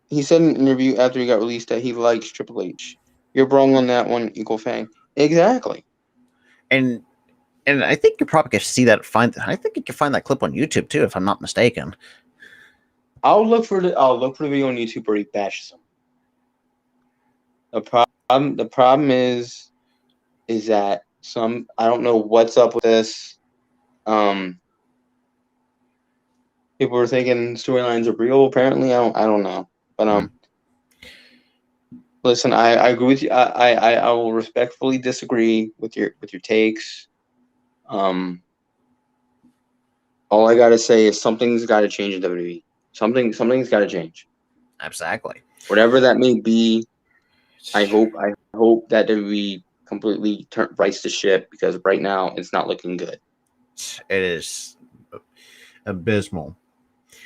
He said in an interview after he got released that he likes Triple H. You're wrong on that one, Equal Fang. Exactly. And I think you probably can see that. I think you can find that clip on YouTube too, if I'm not mistaken. I'll look for the video on YouTube where he bashes him. The problem is that I don't know what's up with this. People were thinking storylines are real. Apparently, I don't know. But listen, I agree with you. I will respectfully disagree with your takes. All I gotta say is something's got to change in WWE. Something's got to change. Exactly. Whatever that may be, I hope that WWE completely rights the ship because right now it's not looking good. It is abysmal.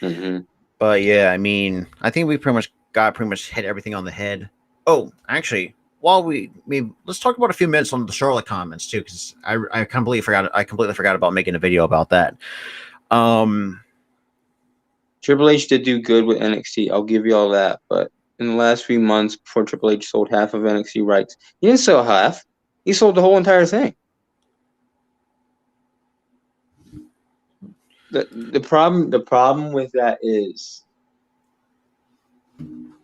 Mm-hmm. But yeah, I mean, I think we pretty much hit everything on the head. Oh, actually, let's talk about a few minutes on the Charlotte comments too, because I completely forgot about making a video about that. Triple H did do good with NXT. I'll give you all that, but in the last few months, before Triple H sold half of NXT rights, he didn't sell half. He sold the whole entire thing. The problem with that is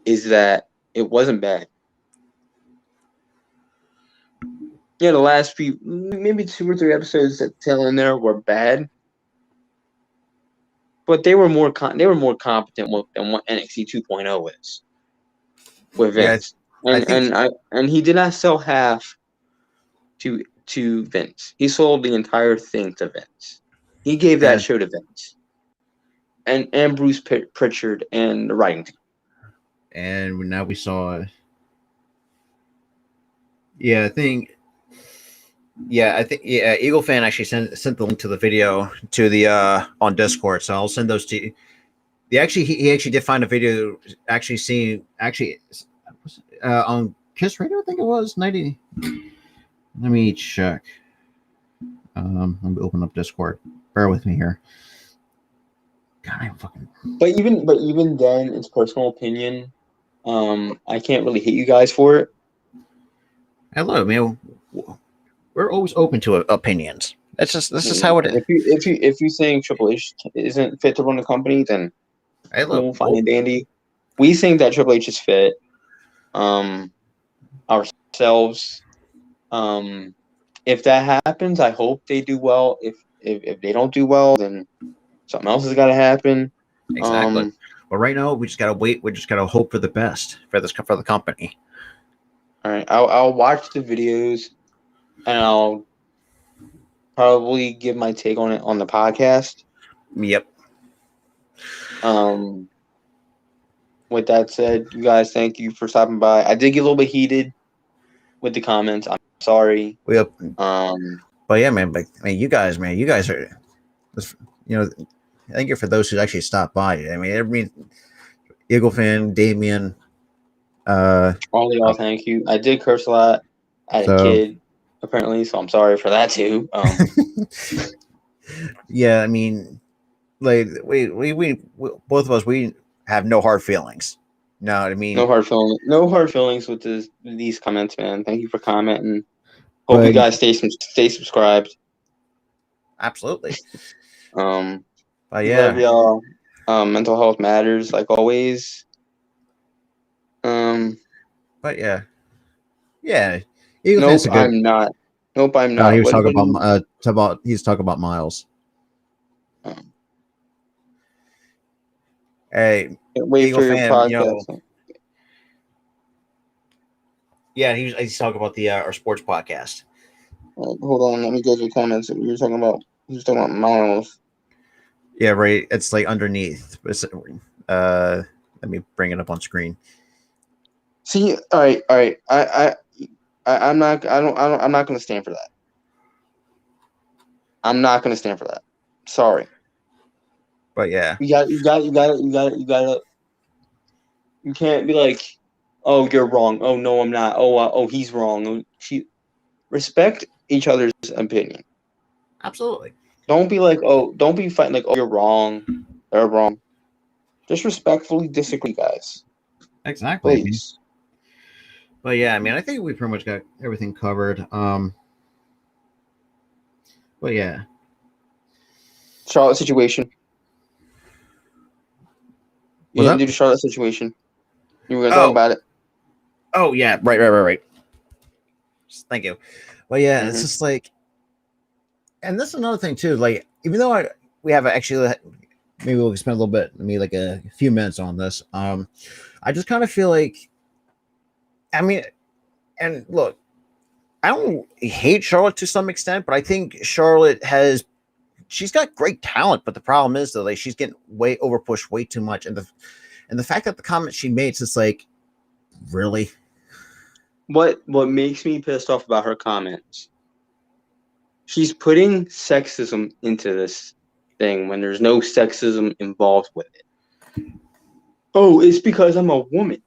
that it wasn't bad. Yeah, the last few, maybe 2 or 3 episodes that tail in there were bad, but they were more competent than what NXT 2.0 is with Vince. Yeah, and he did not sell half to Vince. He sold the entire thing to Vince. He gave that show to Vince. And Bruce Pritchard and the writing team. And now we saw. Yeah, I think. Eagle Fan actually sent the link to the video to the on Discord, so I'll send those to you. He actually did find a video on Kiss Radio, I think it was 90. Let me check. Let me open up Discord. Bear with me here. God, I'm fucking. But even then, it's personal opinion. I can't really hate you guys for it. Hello, man. We're always open to opinions. This is how it is. If you think Triple H isn't fit to run the company, then cool, fine and dandy. We think that Triple H is fit. Ourselves. If that happens, I hope they do well. If they don't do well, then something else has got to happen. Exactly. But right now, we just gotta wait. We just gotta hope for the best for the company. All right, I'll watch the videos, and I'll probably give my take on it on the podcast. Yep. With that said, you guys, thank you for stopping by. I did get a little bit heated with the comments. I'm sorry. But yeah, man. But I mean, you guys are, thank you for those who actually stopped by. I mean, Eagle fan, Damien. All of y'all, thank you. I did curse a lot at a kid, apparently, so I'm sorry for that too. Yeah, I mean, like we both of us, we have no hard feelings. No, I mean, no hard feelings with these comments, man. Thank you for commenting. Hope but you guys stay subscribed. absolutely. But yeah, love y'all. Mental health matters, like always. But yeah. Eagle Nope, fan's a good. I'm not. Nope, I'm No, not. he was talking about Miles. Hey, Wait Eagle for your fan, podcast. yeah, he's talking about the our sports podcast. Hold on, let me go to the comments. You were talking about Miles. Yeah, right. It's like underneath. Let me bring it up on screen. See, all right. I'm not going to stand for that. I'm not going to stand for that. Sorry. But yeah, You can't be like, oh, you're wrong. Oh no, I'm not. Oh, he's wrong. Respect each other's opinion. absolutely. Don't be fighting like, oh, you're wrong. They're wrong. Just respectfully disagree, guys. Exactly. Please. But yeah, I mean, I think we pretty much got everything covered. But yeah, Charlotte situation. You didn't do the Charlotte situation. You were going to talk about it. Oh yeah, right. Thank you. Well, yeah, It's just like, and this is another thing too. Like, even though we have actually, maybe we'll spend a little bit, maybe like a few minutes on this. I just kind of feel like, I mean, and look, I don't hate Charlotte to some extent, but I think Charlotte she's got great talent. But the problem is though, like she's getting way over pushed way too much, and the fact that the comment she made is just like, really. What makes me pissed off about her comments? She's putting sexism into this thing when there's no sexism involved with it. Oh, it's because I'm a woman.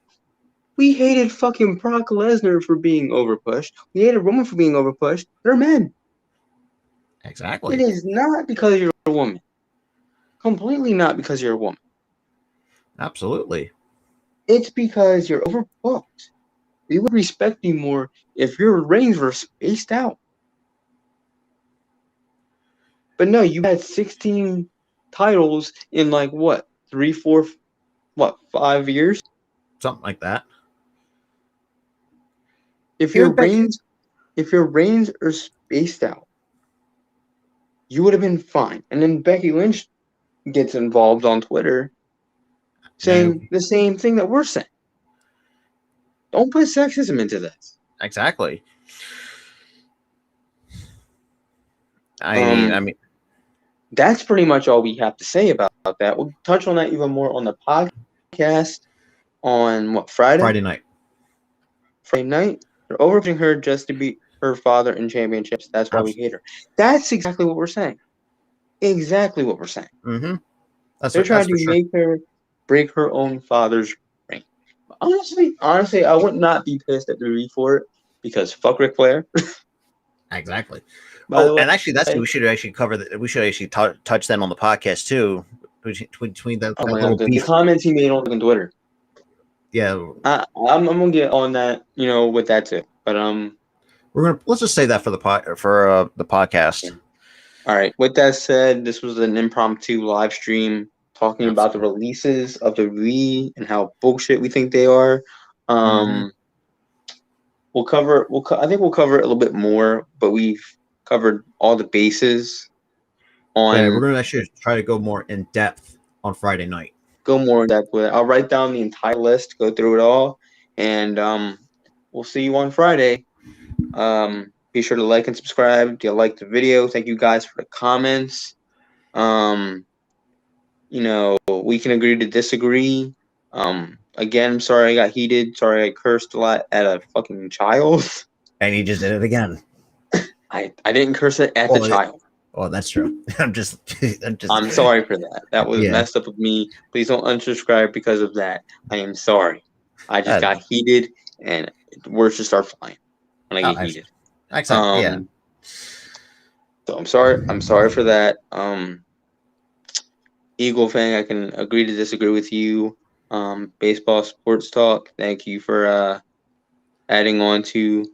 We hated fucking Brock Lesnar for being overpushed. We hated Roman for being overpushed. They're men. Exactly. It is not because you're a woman. Completely not because you're a woman. Absolutely. It's because you're overbooked. We would respect you more if your reigns were spaced out. But no, you had 16 titles in like what? 3, 4, 5 years? Something like that. If your reigns are spaced out, you would have been fine. And then Becky Lynch gets involved on Twitter saying the same thing that we're saying. Don't put sexism into this. Exactly. I mean, that's pretty much all we have to say about that. We'll touch on that even more on the podcast on what, Friday? Friday night. They're overpushing her just to beat her father in championships. That's why we hate her. That's exactly what we're saying. Exactly what we're saying. Mm-hmm. They're trying to make her break her own father's reign. Honestly, I would not be pissed at the WWE for it because fuck Ric Flair. Exactly. And actually, that's what we should actually cover. We should actually touch them on the podcast too. Between that little the comments he made on Twitter. Yeah, I'm gonna get on that, with that too. But let's just say that for the podcast. Yeah. All right. With that said, this was an impromptu live stream talking about the releases of the WWE and how bullshit we think they are. I think we'll cover it a little bit more, but we've covered all the bases on. Yeah, we're gonna actually try to go more in depth on Friday night. Go more in depth with it. I'll write down the entire list, go through it all, and we'll see you on Friday. Be sure to like and subscribe. Do you like the video? Thank you guys for the comments. We can agree to disagree. Again, I'm sorry I got heated. Sorry I cursed a lot at a fucking child. And he just did it again. I didn't curse it at the child. Oh, that's true. I'm just. I'm sorry for that. That was Yeah. messed up of me. Please don't unsubscribe because of that. I am sorry. I just Uh, got heated, and words just start flying when I oh, get heated. yeah. So I'm sorry. I'm sorry for that. Eagle fan, I can agree to disagree with you. Baseball sports talk. Thank you for adding on to.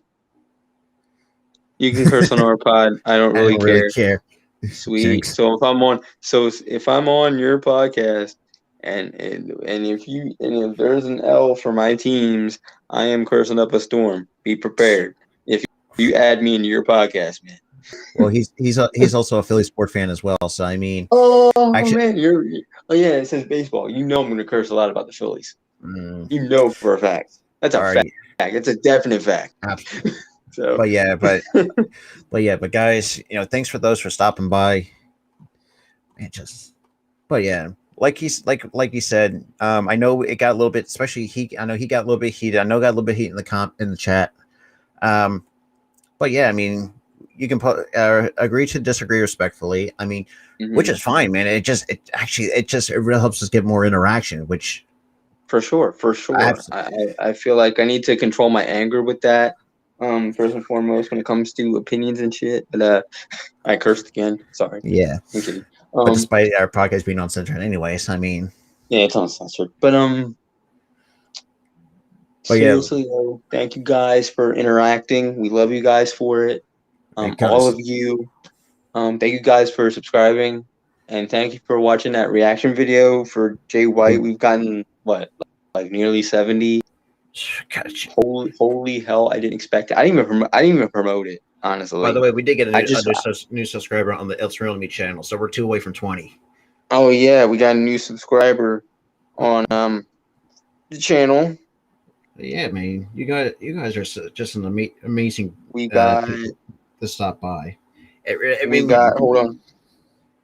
You can curse on our pod. I don't I really don't really care. care. Sweet. Jinx. So if I'm on your podcast, and if there's an L for my teams, I am cursing up a storm. Be prepared. If you add me into your podcast, man. Well, he's also a Philly sport fan as well. So I mean, Oh actually, man, oh yeah, it says baseball. You know I'm gonna curse a lot about the Phillies. mm, You know for a fact. That's a all fact. right. It's a definite fact. So But yeah, but guys, thanks for those for stopping by. And just, but yeah, like he said, I know it got a little bit, especially I know he got a little bit heated. I know it got a little bit heat in the chat. Um, but yeah, I mean, you can agree to disagree respectfully. I mean, which mhm. is fine, man. It really helps us get more interaction, which For sure, for I have. sure. I feel like I need to control my anger with that. First and foremost, when it comes to opinions and shit. But I cursed again. Sorry, Yeah, I'm kidding. but despite our podcast being uncensored, anyways, I mean, Yeah, it's uncensored. But but yeah, seriously though, thank you guys for interacting. We love you guys for it. All because of you. Thank you guys for subscribing, and thank you for watching that reaction video for Jay White. We've gotten what, like nearly 70. Holy hell! I didn't expect it. I didn't even promote it, by the honestly. way, we did get I just. new subscriber on the It's Real to Me channel, so we're 2 away from 20. Oh yeah, we got a new subscriber on the channel. Yeah, man, you guys are just an amazing We got people to stop by. we got hold on.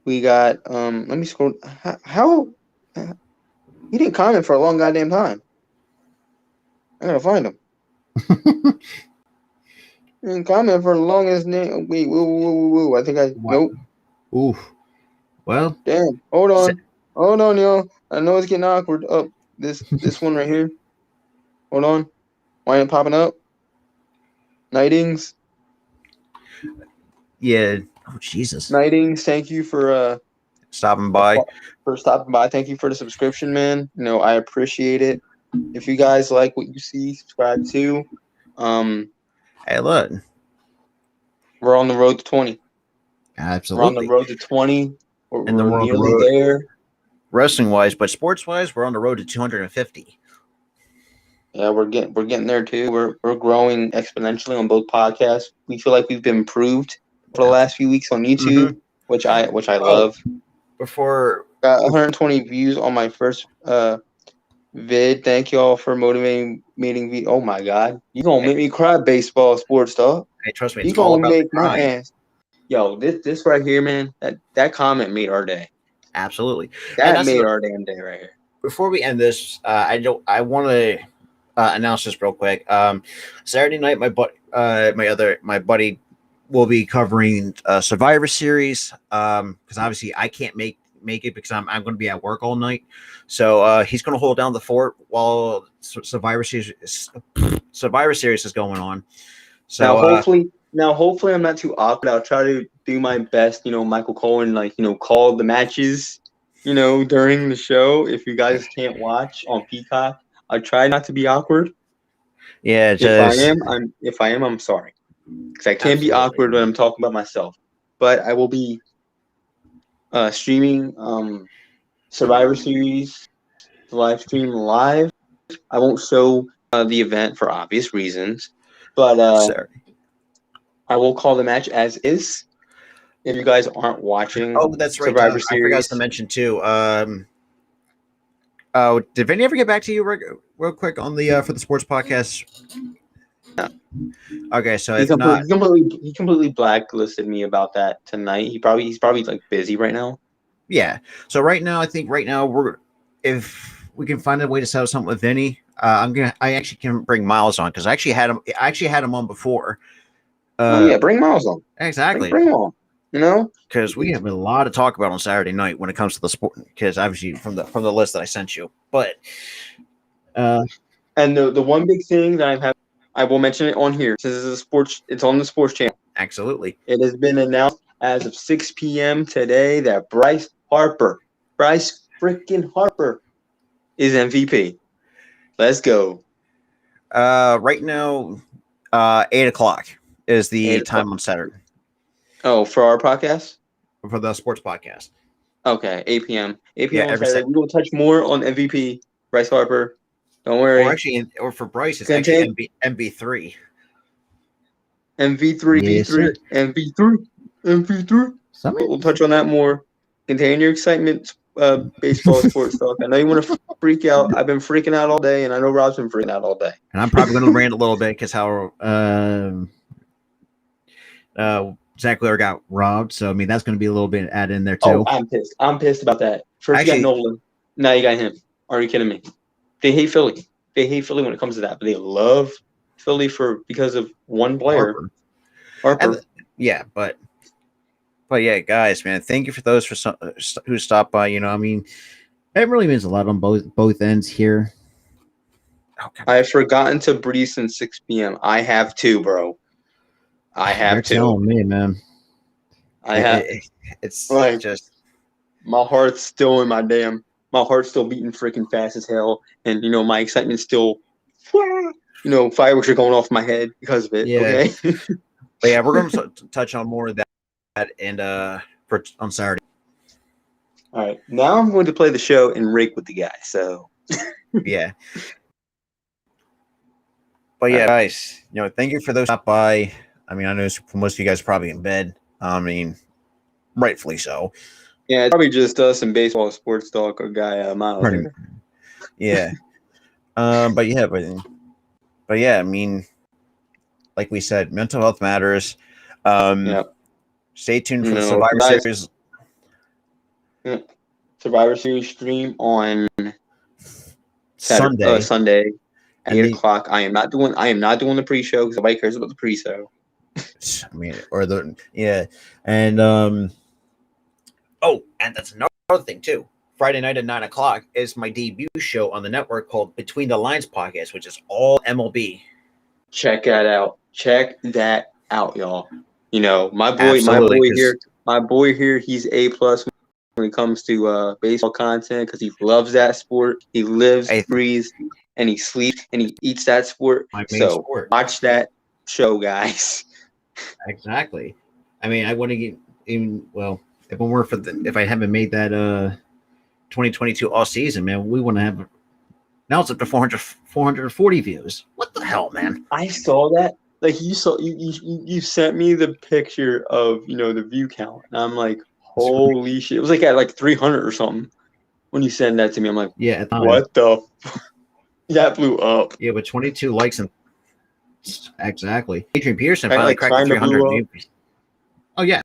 We got let me scroll. How he didn't comment for a long goddamn time. I gotta find him. He didn't comment for the longest name. Wait, whoa. I think I What? nope. Oof. Well, Damn. Hold on, yo. I know it's getting awkward. Oh, this one right here. Hold on. Why ain't it popping up? Nightings. yeah. Oh, Jesus. Nightings. Thank you Stopping by. for stopping by. Thank you for the subscription, man. I appreciate it. If you guys like what you see, subscribe too. Hey, look. We're on the road to 20. We're on the Absolutely. road to 20. And then We're we're on the nearly road, there. wrestling wise, but sports wise, we're on the road to 250. Yeah, we're getting there too. We're growing exponentially on both podcasts. We feel like we've been improved for the last few weeks on YouTube, Mm-hmm. which I love. Before Got 120 views on my first vid. Thank y'all for motivating me. Oh my god, you gonna make me cry, baseball sports talk. hey, trust me, You it's all gonna about the make my grind. ass. Yo, this right here, man. That comment made our day. Absolutely. And That that's made our damn day right here. before we end this, I want to announce this real quick. Saturday night, my buddy will be covering Survivor Series. Because obviously I can't make it because I'm going to be at work all night. So he's going to hold down the fort while Survivor Series is going on. So Hopefully I'm not too awkward. I'll try to do my best, Michael Cole, and call the matches, during the show. If you guys can't watch on Peacock, I try not to be awkward. yeah, If I am, I'm sorry. Because I can't be absolutely. awkward when I'm talking about myself. But I will be streaming Survivor Series live stream live. I won't show the event for obvious reasons, but Sorry. I will call the match as is. If you guys aren't watching Oh, that's right. Survivor I forgot Series, to mention too. Did Vinny ever get back to you real quick on the for the sports podcast? no. Okay, so he if not, completely blacklisted me about that tonight. He's probably like busy right now. yeah. So right now, I think if we can find a way to set up something with Vinny, I actually can bring Miles on because I actually had him on before. Oh yeah, bring Miles on. Exactly. Bring him on. You know, because we have a lot to talk about on Saturday night when it comes to the sport. Because obviously from the list that I sent you, but and the one big thing that I will mention it on here since it's a sports. It's on the sports channel. absolutely, It has been announced as of 6 p.m. today that Bryce freaking Harper, is MVP. Let's go. right now, 8 o'clock is the 8 o'clock. time on Saturday Oh, for our podcast. for the sports podcast. Okay, 8 p.m. 8 Yeah, p.m. on every Saturday. set. We will touch more on MVP Bryce Harper. Don't Or worry. actually, or for Bryce, it's actually Contain MB3. MV3, Yes, V3, sir. MV3, MV3. Something. We'll touch on that more. Contain your excitement, baseball, sports talk. I know you want to freak out. I've been freaking out all day, and I know Rob's been freaking out all day. And I'm probably going to rant a little bit because how Zach Wheeler got robbed. So I mean that's going to be a little bit added in there too. Oh, I'm pissed. I'm pissed about that. First Actually, you got Nolan. Now you got him. Are you kidding me? They hate Philly. They hate Philly when it comes to that, but they love Philly because of one player, Harper. Yeah, but yeah, guys, man, thank you for those who stopped by. You know, I mean, it really means a lot on both ends here. Okay. I have forgotten to breathe since 6 p.m. I have to, bro. I have to. You're telling me, man. It's like just my heart's still in my heart's still beating freaking fast as hell, and my excitement's still, fireworks are going off my head because of it. Yeah. Okay. But yeah, we're going to touch on more of that and on Saturday. All right, now I'm going to play the show and rake with the guys. So yeah. But yeah, guys, thank you for those stop by. I mean, I know most of you guys are probably in bed. I mean, rightfully so. Yeah, it's probably just us and baseball sports talk or guy Miles. Yeah. But yeah, I mean, like we said, mental health matters. Stay tuned for the Survivor Series. Yeah. Survivor Series stream on Sunday at 8 o'clock. I am not doing the pre-show because nobody cares about the pre-show. I mean, and and that's another thing too. Friday night at 9 o'clock is my debut show on the network called Between the Lines Podcast, which is all MLB. Check that out, y'all. My boy here, he's A+ when it comes to baseball content because he loves that sport. He lives, breathes, and he sleeps and he eats that sport. Sport. Watch that show, guys. Exactly. I mean, I wouldn't even if I haven't made that 2022 all season, man, we wouldn't have. Now it's up to 440 views. What the hell, man? I saw that. Like you sent me the picture of the view count, and I'm like, holy shit! It was like at 300 or something when you send that to me. I'm like, yeah, what the? That blew up. Yeah, but 22 likes and exactly. Adrian Peterson finally cracked the 300. Oh yeah.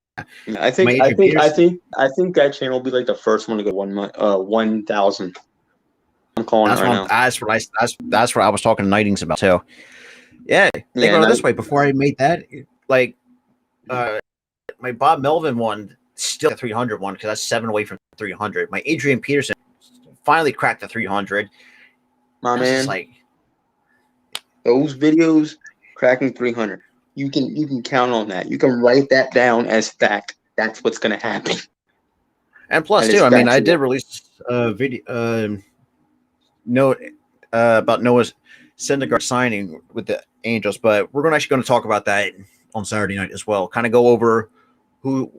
I think that channel will be like the first one to go 1,000. I'm calling it right now. That's what I was talking to Nightings about too. Yeah, think about it this way. Before I made that, like, my Bob Melvin one still 300 one because that's 7 away from 300. My Adrian Peterson finally cracked the 300. My man, those videos cracking 300. You can count on that. You can write that down as fact. That's what's going to happen. And plus, too, I mean, I did release a video note about Noah Syndergaard signing with the Angels, but we're actually going to talk about that on Saturday night as well. Kind of go over some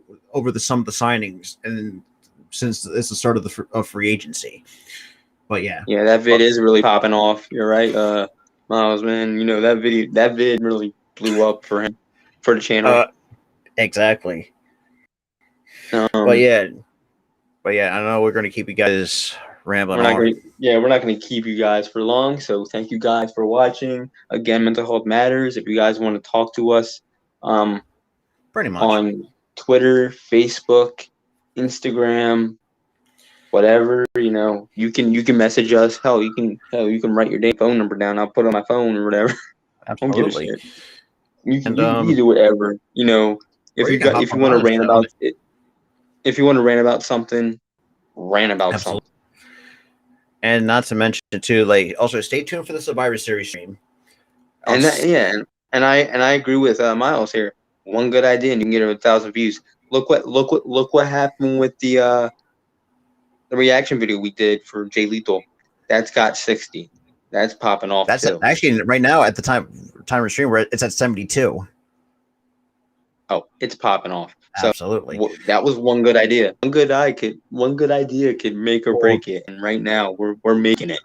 of the signings, and since it's the start of free agency. But yeah, that vid is really popping off. You're right, Miles, man. That vid really blew up for him, for the channel. Exactly. But yeah, I don't know. We're going to keep you guys rambling on. We're not going to keep you guys for long. So thank you guys for watching. Again, mental health matters. If you guys want to talk to us, pretty much on Twitter, Facebook, Instagram, whatever, you can message us. Hell, you can write your damn phone number down. I'll put it on my phone or whatever. Absolutely. You can do whatever. if Or you can got hop if you on want to Miles' rant show. about it, if you want to rant about something, rant about Absolutely. something. And not to mention too, like also stay tuned for the Survivor Series stream. And that, yeah, and I agree with Miles here. One good idea, and you can get 1,000 views. Look what happened with the reaction video we did for Jay Lethal. That's got 60. That's popping off That's too. actually right now at the time of stream where it's at 72. Oh, it's popping off. So Absolutely. that was one good idea. One good idea could make or break it. And right now we're making it.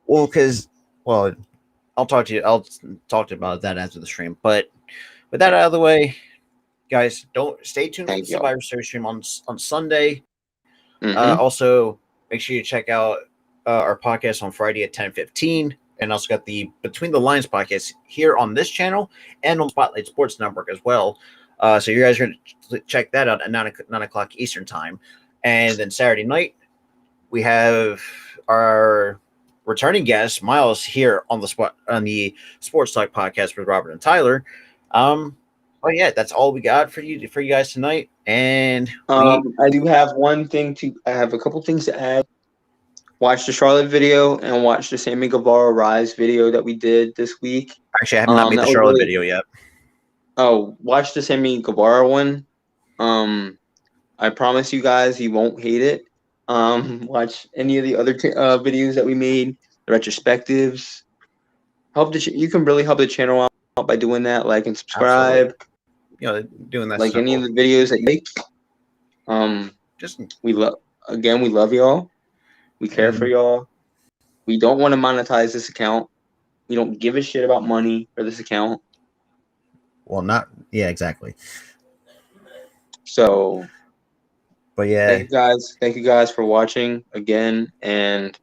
Well, because I'll talk to you. I'll talk to you about that after the stream. But with that out of the way, guys, don't stay tuned for the Thank y'all. Survivor Series stream on Sunday. Mm-hmm. Also, make sure you check out our podcast on Friday at 10:15, and also got the Between the Lines podcast here on this channel and on Spotlight Sports Network as well. So you guys are going to check that out at 9 o'clock Eastern time. And then Saturday night, we have our returning guest Miles here on the Sports Talk podcast with Robert and Tyler. But yeah, that's all we got for you guys tonight. And I do have I have a couple things to add. Watch the Charlotte video and watch the Sammy Guevara Rise video that we did this week. Actually, I have not made the Charlotte video yet. Oh, watch the Sammy Guevara one. I promise you guys, you won't hate it. Watch any of the other videos that we made, the retrospectives. You can really help the channel out by doing that. Like and subscribe. Absolutely. Doing that. Like any of the videos that you make. We love y'all. We care for y'all. We don't want to monetize this account. We don't give a shit about money for this account. Well, exactly. So, but yeah, thank you guys for watching again, and